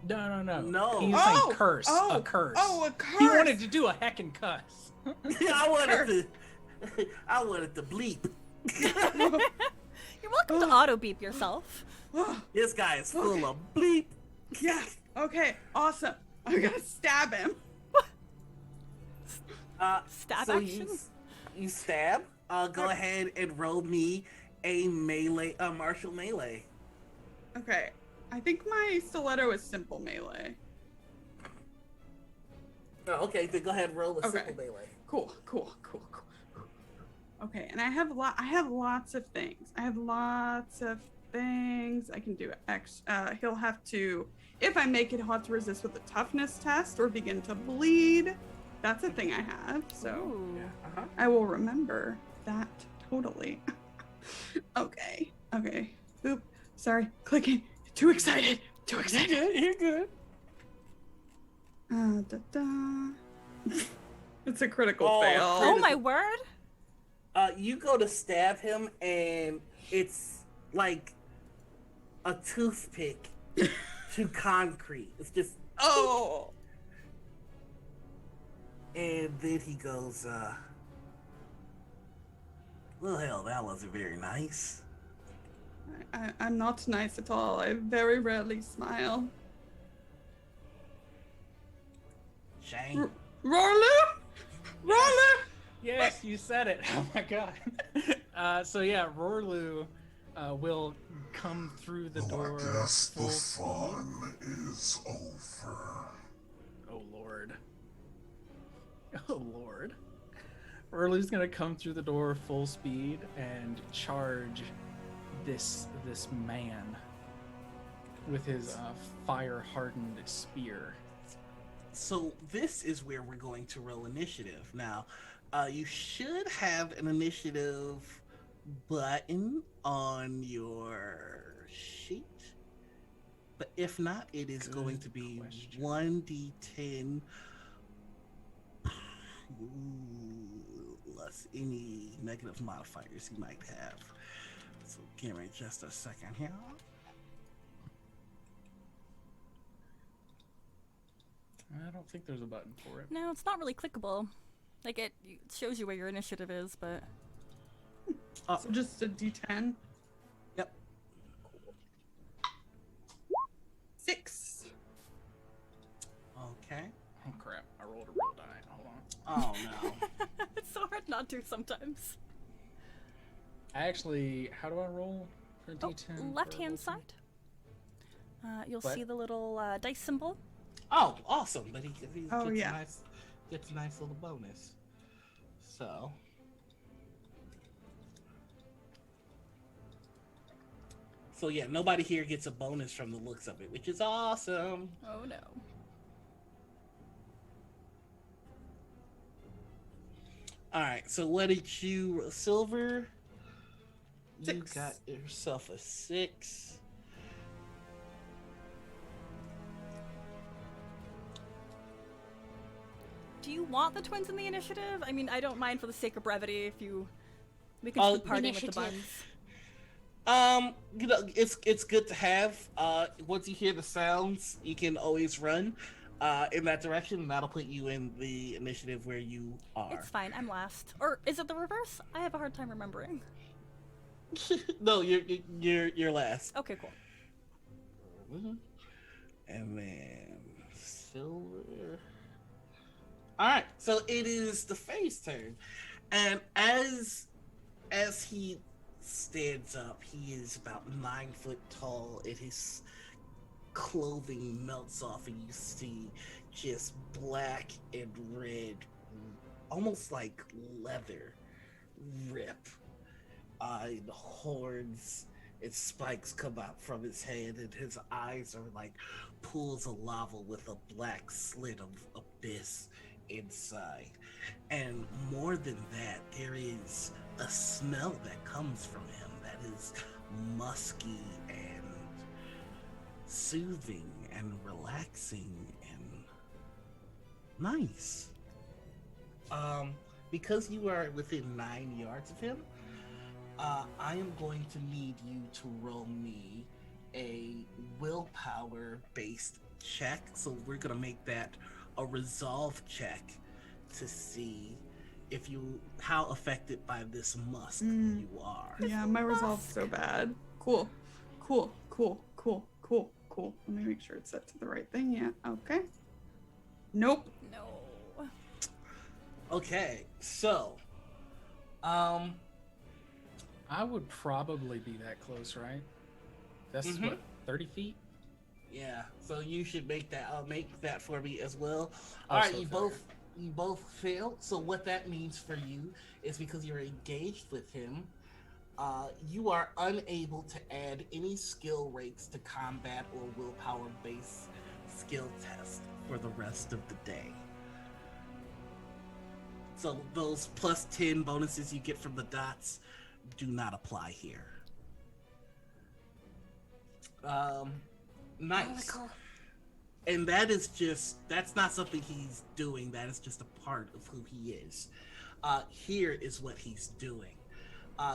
No. No. He's saying curse. A curse. Oh, a curse! He wanted to do a heckin' cuss. I wanted to bleep. You're welcome to auto beep yourself. This guy is full of bleep. Yes. Okay. Awesome. I'm gonna stab him. Stab so action? You stab. Go ahead and roll me a martial melee. Okay. I think my stiletto is simple melee. Oh, okay, then go ahead and roll a Okay. simple melee. Cool. Okay, and I have lots of things. I can do X. He'll have to, if I make it, he'll have to resist with a toughness test or begin to bleed. That's a thing I have, so Ooh. I will remember that totally. Okay. Oop. Sorry. Clicking. Too excited. You're good. It's a critical Oh, fail. Oh my word! You go to stab him, and it's like a toothpick to concrete. It's just. Oh. And then he goes, well, hell, that wasn't very nice. I'm not nice at all. I very rarely smile. Shame. Roller! Yes, you said it. Oh my god. So yeah, Rorlu will come through the door. I guess the full speed. fun is over. Oh lord. Oh lord. Rorlu's gonna come through the door full speed and charge this man with his fire-hardened spear. So this is where we're going to roll initiative. Now, you should have an initiative button on your sheet. But if not, it is going to be question. 1d10 plus any negative modifiers you might have. So give me just a second here. I don't think there's a button for it. No, it's not really clickable. Like, it shows you where your initiative is, but... So just a D10. Yep. 6. Okay. Oh crap, I rolled a real die. Hold on. Oh no. It's so hard not to sometimes. I actually, how do I roll for Oh, D10? left-hand side. You'll What? see the little dice symbol. Oh, awesome! But he Oh, gets yeah. gets a nice little bonus. So, So yeah, nobody here gets a bonus from the looks of it, which is awesome. Oh no. All right, so what did you, Silver? You 6. got yourself a 6. Do you want the twins in the initiative? I mean, I don't mind for the sake of brevity if you... We can just be partying with the buns. You know, it's good to have. Once you hear the sounds, you can always run in that direction, and that'll put you in the initiative where you are. It's fine, I'm last. Or is it the reverse? I have a hard time remembering. No, you're last. Okay, cool. And then Silver. All right, so it is the Fae's turn, and as he stands up, he is about 9 foot tall, and his clothing melts off, and you see just black and red, almost like leather, rip. And horns and spikes come out from his head, and his eyes are like pools of lava with a black slit of abyss inside. And more than that, there is a smell that comes from him that is musky and soothing and relaxing and nice. Because you are within 9 yards of him, I am going to need you to roll me a willpower based check. So we're gonna make that a resolve check to see if how affected by this musk you are. Yeah, my resolve's so bad. Cool. Let me make sure it's set to the right thing. Yeah, okay. Nope. No. Okay, so I would probably be that close, right? That's what, 30 feet? yeah, so you should make that for me as well. Also All right, fair. you both failed. So what that means for you is because you're engaged with him, you are unable to add any skill rates to combat or willpower based skill test for the rest of the day. So those plus 10 bonuses you get from the dots do not apply here. Nice. Oh, And that's not something he's doing. That is just a part of who he is. Here is what he's doing.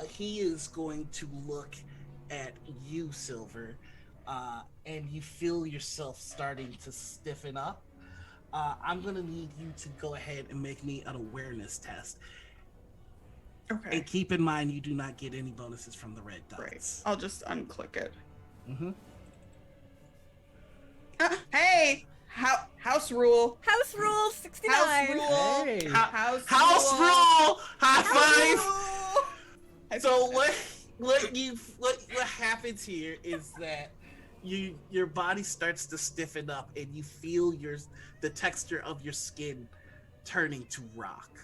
He is going to look at you, Silver, and you feel yourself starting to stiffen up. I'm going to need you to go ahead and make me an awareness test. Okay. And keep in mind, you do not get any bonuses from the red dots. Great. I'll just unclick it. Mm-hmm. Hey! House rule. House rule 69. House rule. Hey! House Rule! High five! House So rule. what happens here is that your body starts to stiffen up, and you feel the texture of your skin turning to rock.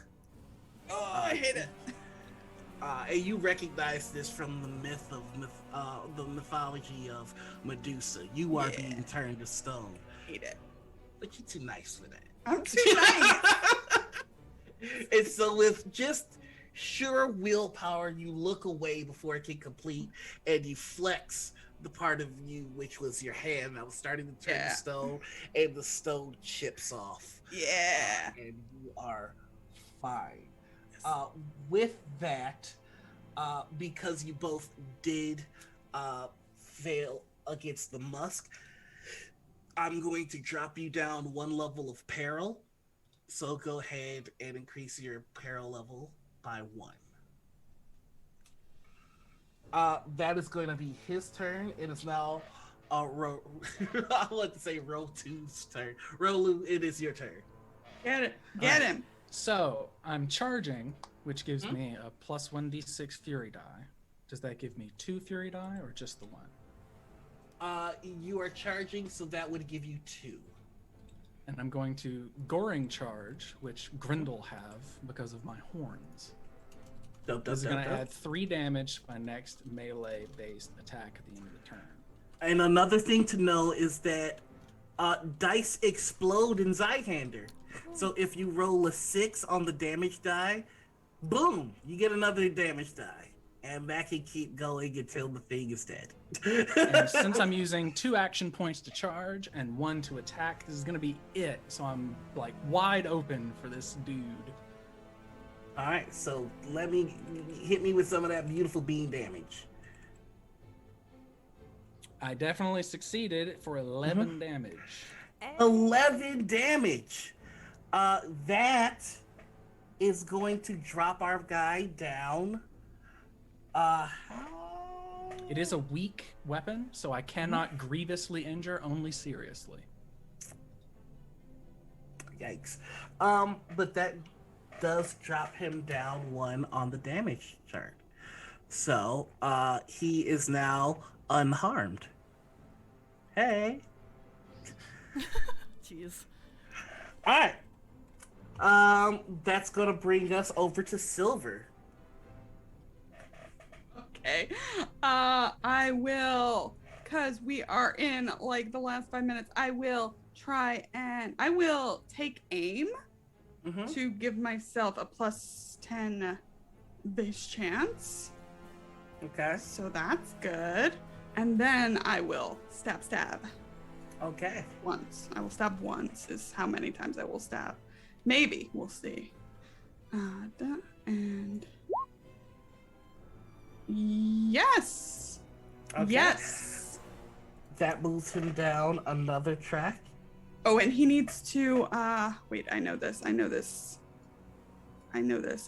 Oh, I hate it. And you recognize this from the mythology of Medusa. You are being turned to stone. Hate it. But you're too nice for that. I'm too nice. And so with just sure willpower, you look away before it can complete, and you flex the part of you which was your hand that was starting to turn to stone, and the stone chips off. Yeah. And you are fine. With that, because you both did fail against the musk, I'm going to drop you down 1 level of peril. So go ahead and increase your peril level by 1. That is going to be his turn. It is now I want to say Roll2's turn. Rolu, it is your turn. Get him. So I'm charging, which gives me a plus 1d6 fury die. Does that give me 2 fury die or just the 1? You are charging, so that would give you 2. And I'm going to goring charge, which grendel have because of my horns. This is going to add 3 damage to my next melee-based attack at the end of the turn. And another thing to know is that dice explode in Zweihänder. So if you roll a 6 on the damage die, boom, you get another damage die. And that can keep going until the thing is dead. And since I'm using 2 action points to charge and 1 to attack, this is going to be it. So I'm like wide open for this dude. All right, so hit me with some of that beautiful bean damage. I definitely succeeded for 11 damage. 11 damage. That is going to drop our guy down. It is a weak weapon, so I cannot grievously injure, only seriously. Yikes. But that does drop him down 1 on the damage chart. So, he is now unharmed. Hey. Jeez. All right. That's gonna bring us over to Silver. Okay. I will, because we are in like the last 5 minutes, I will take aim to give myself a +10 base chance. Okay. So that's good. And then I will stab. Okay. Once. I will stab once is how many times I will stab. Maybe. We'll see. And yes. Okay. Yes. That moves him down another track. Oh, and he needs to wait, I know this.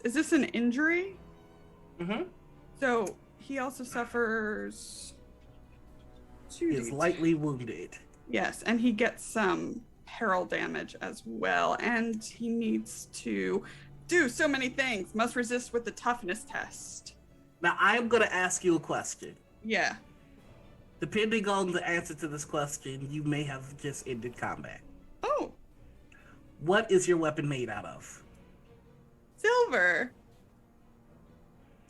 Is this an injury? Mm-hmm. So he also suffers 2d10. Is lightly wounded. Yes, and he gets some peril damage as well, and he needs to do so many things. Must resist with the toughness test. Now, I'm going to ask you a question. Yeah. Depending on the answer to this question, you may have just ended combat. Oh, What is your weapon made out of? silver.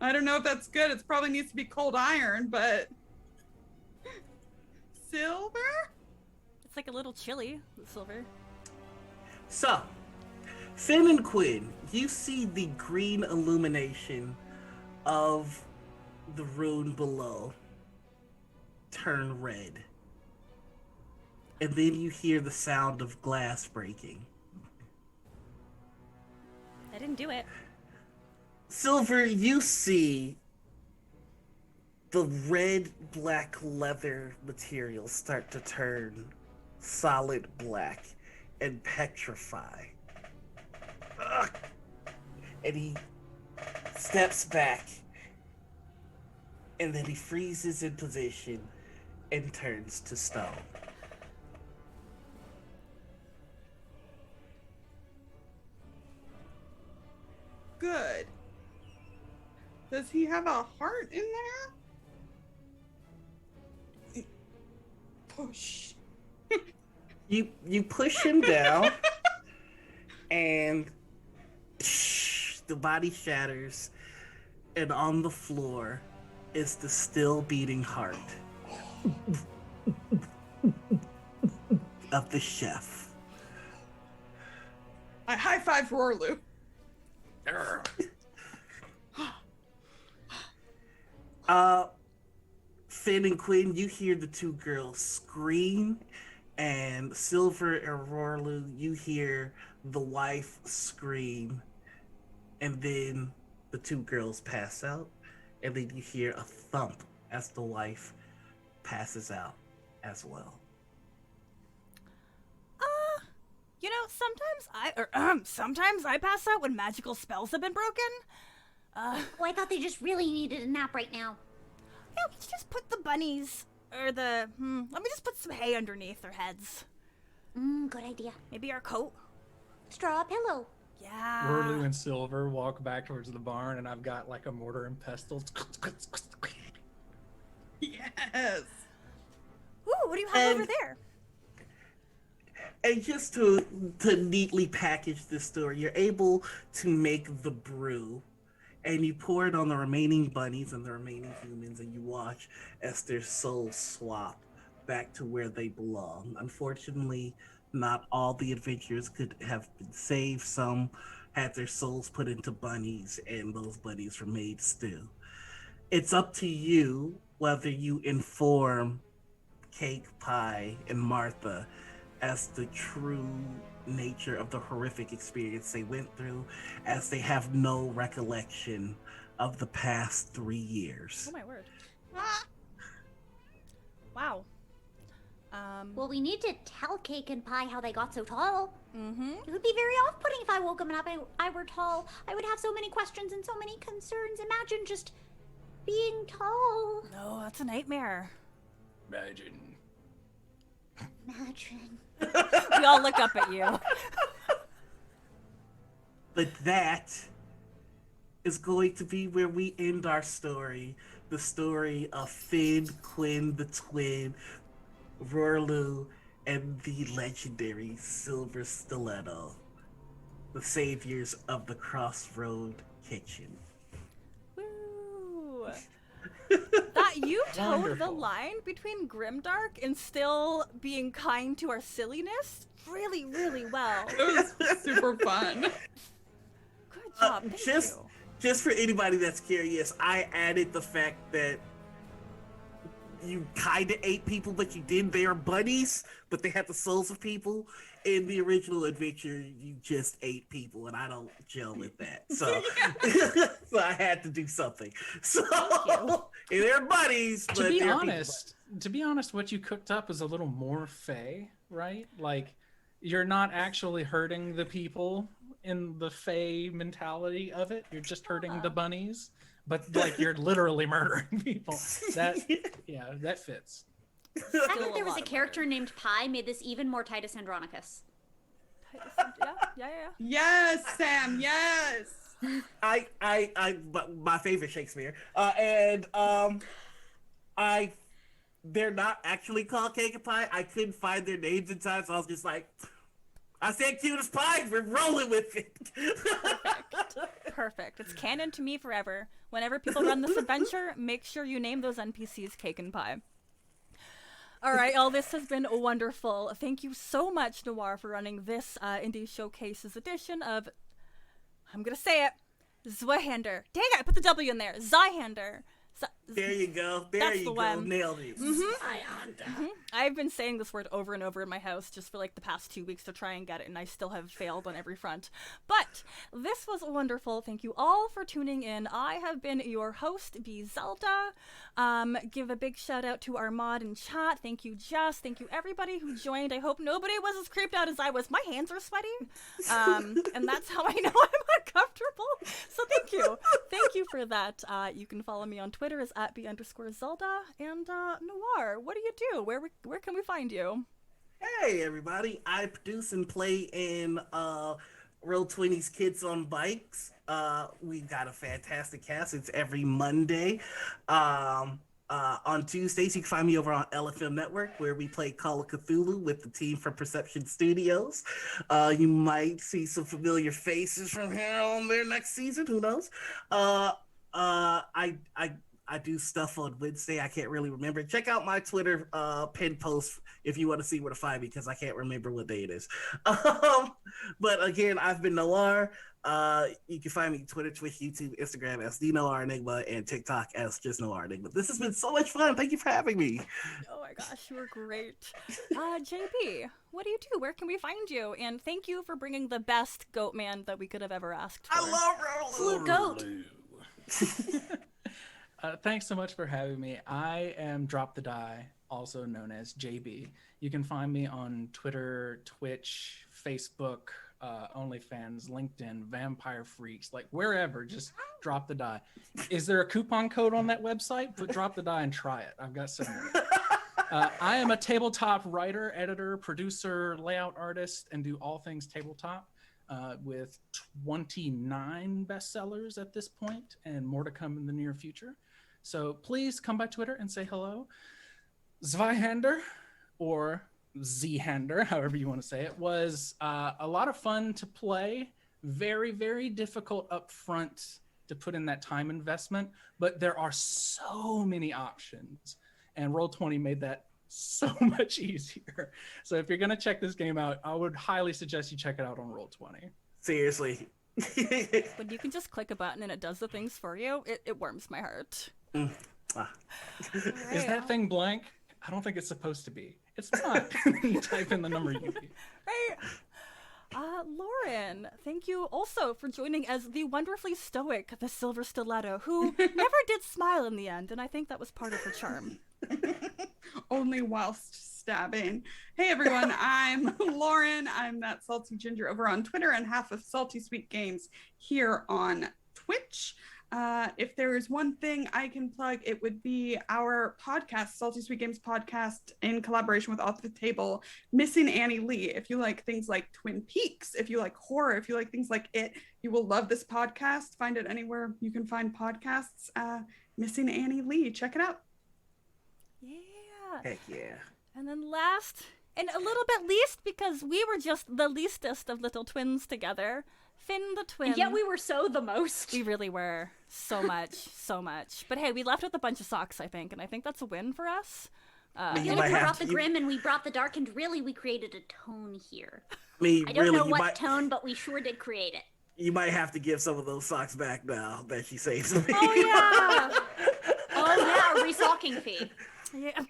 I don't know if that's good. It probably needs to be cold iron, but silver? It's like a little chilly with silver. So, Finn and Quinn, you see the green illumination of the rune below turn red. And then you hear the sound of glass breaking. I didn't do it. Silver, you see the red black leather material start to turn solid black and petrify. Ugh. And he steps back, and then he freezes in position and turns to stone. Good. Does he have a heart in there? Push. You push him down, and the body shatters, and on the floor is the still beating heart of the chef. I high five Rorlu. Finn and Quinn, you hear the two girls scream, and Silver and Rorlu, you hear the wife scream, and then the two girls pass out, and then you hear a thump as the wife passes out as well. You know, sometimes I pass out when magical spells have been broken. Oh, I thought they just really needed a nap right now. Yeah, let's just put the bunnies, let me just put some hay underneath their heads. Good idea. Maybe our coat. Straw pillow. Yeah. Rorlu and Silver walk back towards the barn, and I've got like a mortar and pestle. Yes. Ooh, what do you have over there? And just to neatly package this story, you're able to make the brew and you pour it on the remaining bunnies and the remaining humans, and you watch as their souls swap back to where they belong. Unfortunately, not all the adventurers could have been saved. Some had their souls put into bunnies, and those bunnies were made stew. It's up to you whether you inform Cake Pie and Martha as the true nature of the horrific experience they went through, as they have no recollection of the past 3 years. Oh my word. Wow. Well, we need to tell Cake and Pie how they got so tall. Mm-hmm. It would be very off-putting if I woke them up and I were tall. I would have so many questions and so many concerns. Imagine just being tall. No, that's a nightmare. Imagine. We all look up at you. But that is going to be where we end our story. The story of Finn, Quinn the Twin, Rorlu, and the legendary Silver Stiletto, the saviors of the Crossroad Kitchen. Woo! That you towed the Wonderful. line between grimdark and still being kind to our silliness really, really well. It was super fun. Good job. Thank just- you. Just for anybody that's curious, I added the fact that you kind of ate people, but you did. They are bunnies, but they have the souls of people. In the original adventure, you just ate people, and I don't gel with that. So, so I had to do something. So, and they're bunnies, but To be they're honest, what you cooked up is a little more fey, right? Like, you're not actually hurting the people in the fey mentality of it. You're just hurting the bunnies, but like you're literally murdering people. That fits. The fact that there a was lot a of character named Pie made this even more Titus Andronicus. Yeah. Yes, Sam, yes. my favorite Shakespeare, they're not actually called Cake and Pie. I couldn't find their names in time, so I was just like, I said cute as pie, we're rolling with it. Perfect. It's canon to me forever. Whenever people run this adventure, make sure you name those NPCs Cake and Pie. All right, all this has been wonderful. Thank you so much, Noir, for running this Indie Showcases edition of, I'm going to say it, Zweihänder. Dang it, I put the W in there. Zweihänder. There you go. That's the one. Nailed it. I've been saying this word over and over in my house just for like the past 2 weeks to try and get it, and I still have failed on every front. But this was wonderful. Thank you all for tuning in. I have been your host, Bee Zelda. Give a big shout out to our mod in chat. Thank you, Jess. Thank you, everybody who joined. I hope nobody was as creeped out as I was. My hands are sweaty, and that's how I know I'm uncomfortable. So thank you. Thank you for that. You can follow me on Twitter as @B_Zelda. And Noir, what do you do? Where can we find you? Hey, everybody. I produce and play in Roll20's Kids on Bikes. We've got a fantastic cast. It's every Monday. On Tuesdays, you can find me over on LFM Network, where we play Call of Cthulhu with the team from Perception Studios. You might see some familiar faces from here on there next season. Who knows? I do stuff on Wednesday. I can't really remember. Check out my Twitter pinned post if you want to see where to find me, because I can't remember what day it is. But again, I've been Noir. You can find me Twitter, Twitch, YouTube, Instagram as the Noir Enigma, and TikTok as just Noir Enigma. This has been so much fun. Thank you for having me. Oh my gosh, you were great. JP, what do you do? Where can we find you? And thank you for bringing the best goat man that we could have ever asked for. I love Blue goat. Thanks so much for having me. I am Drop the Die, also known as JB. You can find me on Twitter, Twitch, Facebook, OnlyFans, LinkedIn, Vampire Freaks, like wherever, just Drop the Die. Is there a coupon code on that website? Put Drop the Die and try it. I've got some. I am a tabletop writer, editor, producer, layout artist, and do all things tabletop. With 29 bestsellers at this point, and more to come in the near future. So please come by Twitter and say hello. Zweihänder, or Z-Hander, however you want to say it, was a lot of fun to play. Very, very difficult upfront to put in that time investment, but there are so many options, and Roll20 made that so much easier. So if you're going to check this game out, I would highly suggest you check it out on Roll20. Seriously. When you can just click a button and it does the things for you, it warms my heart. Mm. Ah. Is that thing blank? I don't think it's supposed to be. It's not. You type in the number you need. Right. Lauren, thank you also for joining as the wonderfully stoic, the Silver Stiletto, who never did smile in the end, and I think that was part of her charm. Only whilst stabbing. Hey everyone, I'm Lauren. I'm ThatSaltyGinger over on Twitter and half of Salty Sweet Games here on Twitch. If there is one thing I can plug, it would be our podcast, Salty Sweet Games podcast, in collaboration with Off the Table, Missing Annie Lee. If you like things like Twin Peaks, if you like horror, if you like things like It, you will love this podcast. Find it anywhere you can find podcasts. Missing Annie Lee. Check it out. Yeah. Heck yeah. And then last, and a little bit least, because we were just the leastest of little twins together, Finn the twin. And yet we were so the most. We really were. So much, so much. But hey, we left with a bunch of socks, I think, and I think that's a win for us. I feel like we brought the grim and we brought the dark, and really we created a tone here. I don't know what tone, but we sure did create it. You might have to give some of those socks back now that she saves me. Oh, yeah. Oh, yeah, a resocking fee. Yeah.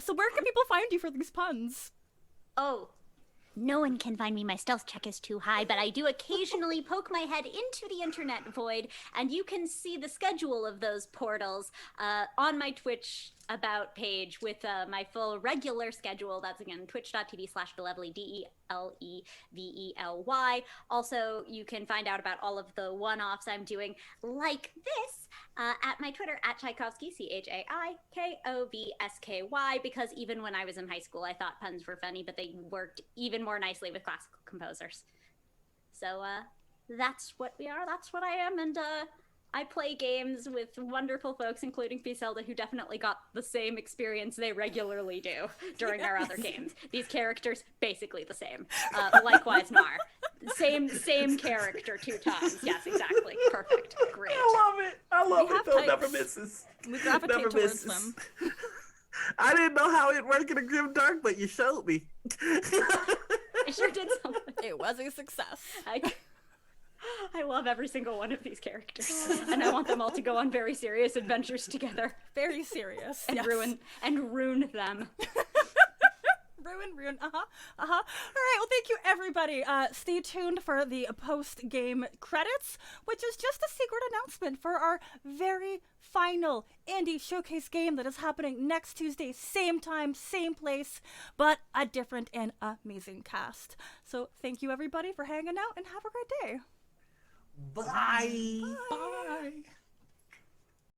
So where can people find you for these puns? Oh, no one can find me. My stealth check is too high, but I do occasionally poke my head into the internet void, and you can see the schedule of those portals on my Twitch About page with my full regular schedule. That's again twitch.tv/Delevely, DELEVELY. Also, you can find out about all of the one-offs I'm doing like this at my Twitter, at Tchaikovsky, CHAIKOVSKY, because even when I was in high school, I thought puns were funny, but they worked even more nicely with classical composers. So that's what we are, that's what I am, and I play games with wonderful folks, including Bee Zelda, who definitely got the same experience they regularly do during our other games. These characters, basically the same. Likewise, Noir. Same character 2 times. Yes, exactly. Perfect. Great. I love it. They'll types. never misses. We gravitate Never towards misses. them. I didn't know how it worked in a Grim Dark, but you showed me. I sure did something. It was a success. I love every single one of these characters, and I want them all to go on very serious adventures together. Very serious. And yes. ruin them. Ruin. All right, well, thank you, everybody. Stay tuned for the post-game credits, which is just a secret announcement for our very final indie showcase game that is happening next Tuesday, same time, same place, but a different and amazing cast. So thank you, everybody, for hanging out, and have a great day. Bye. Bye.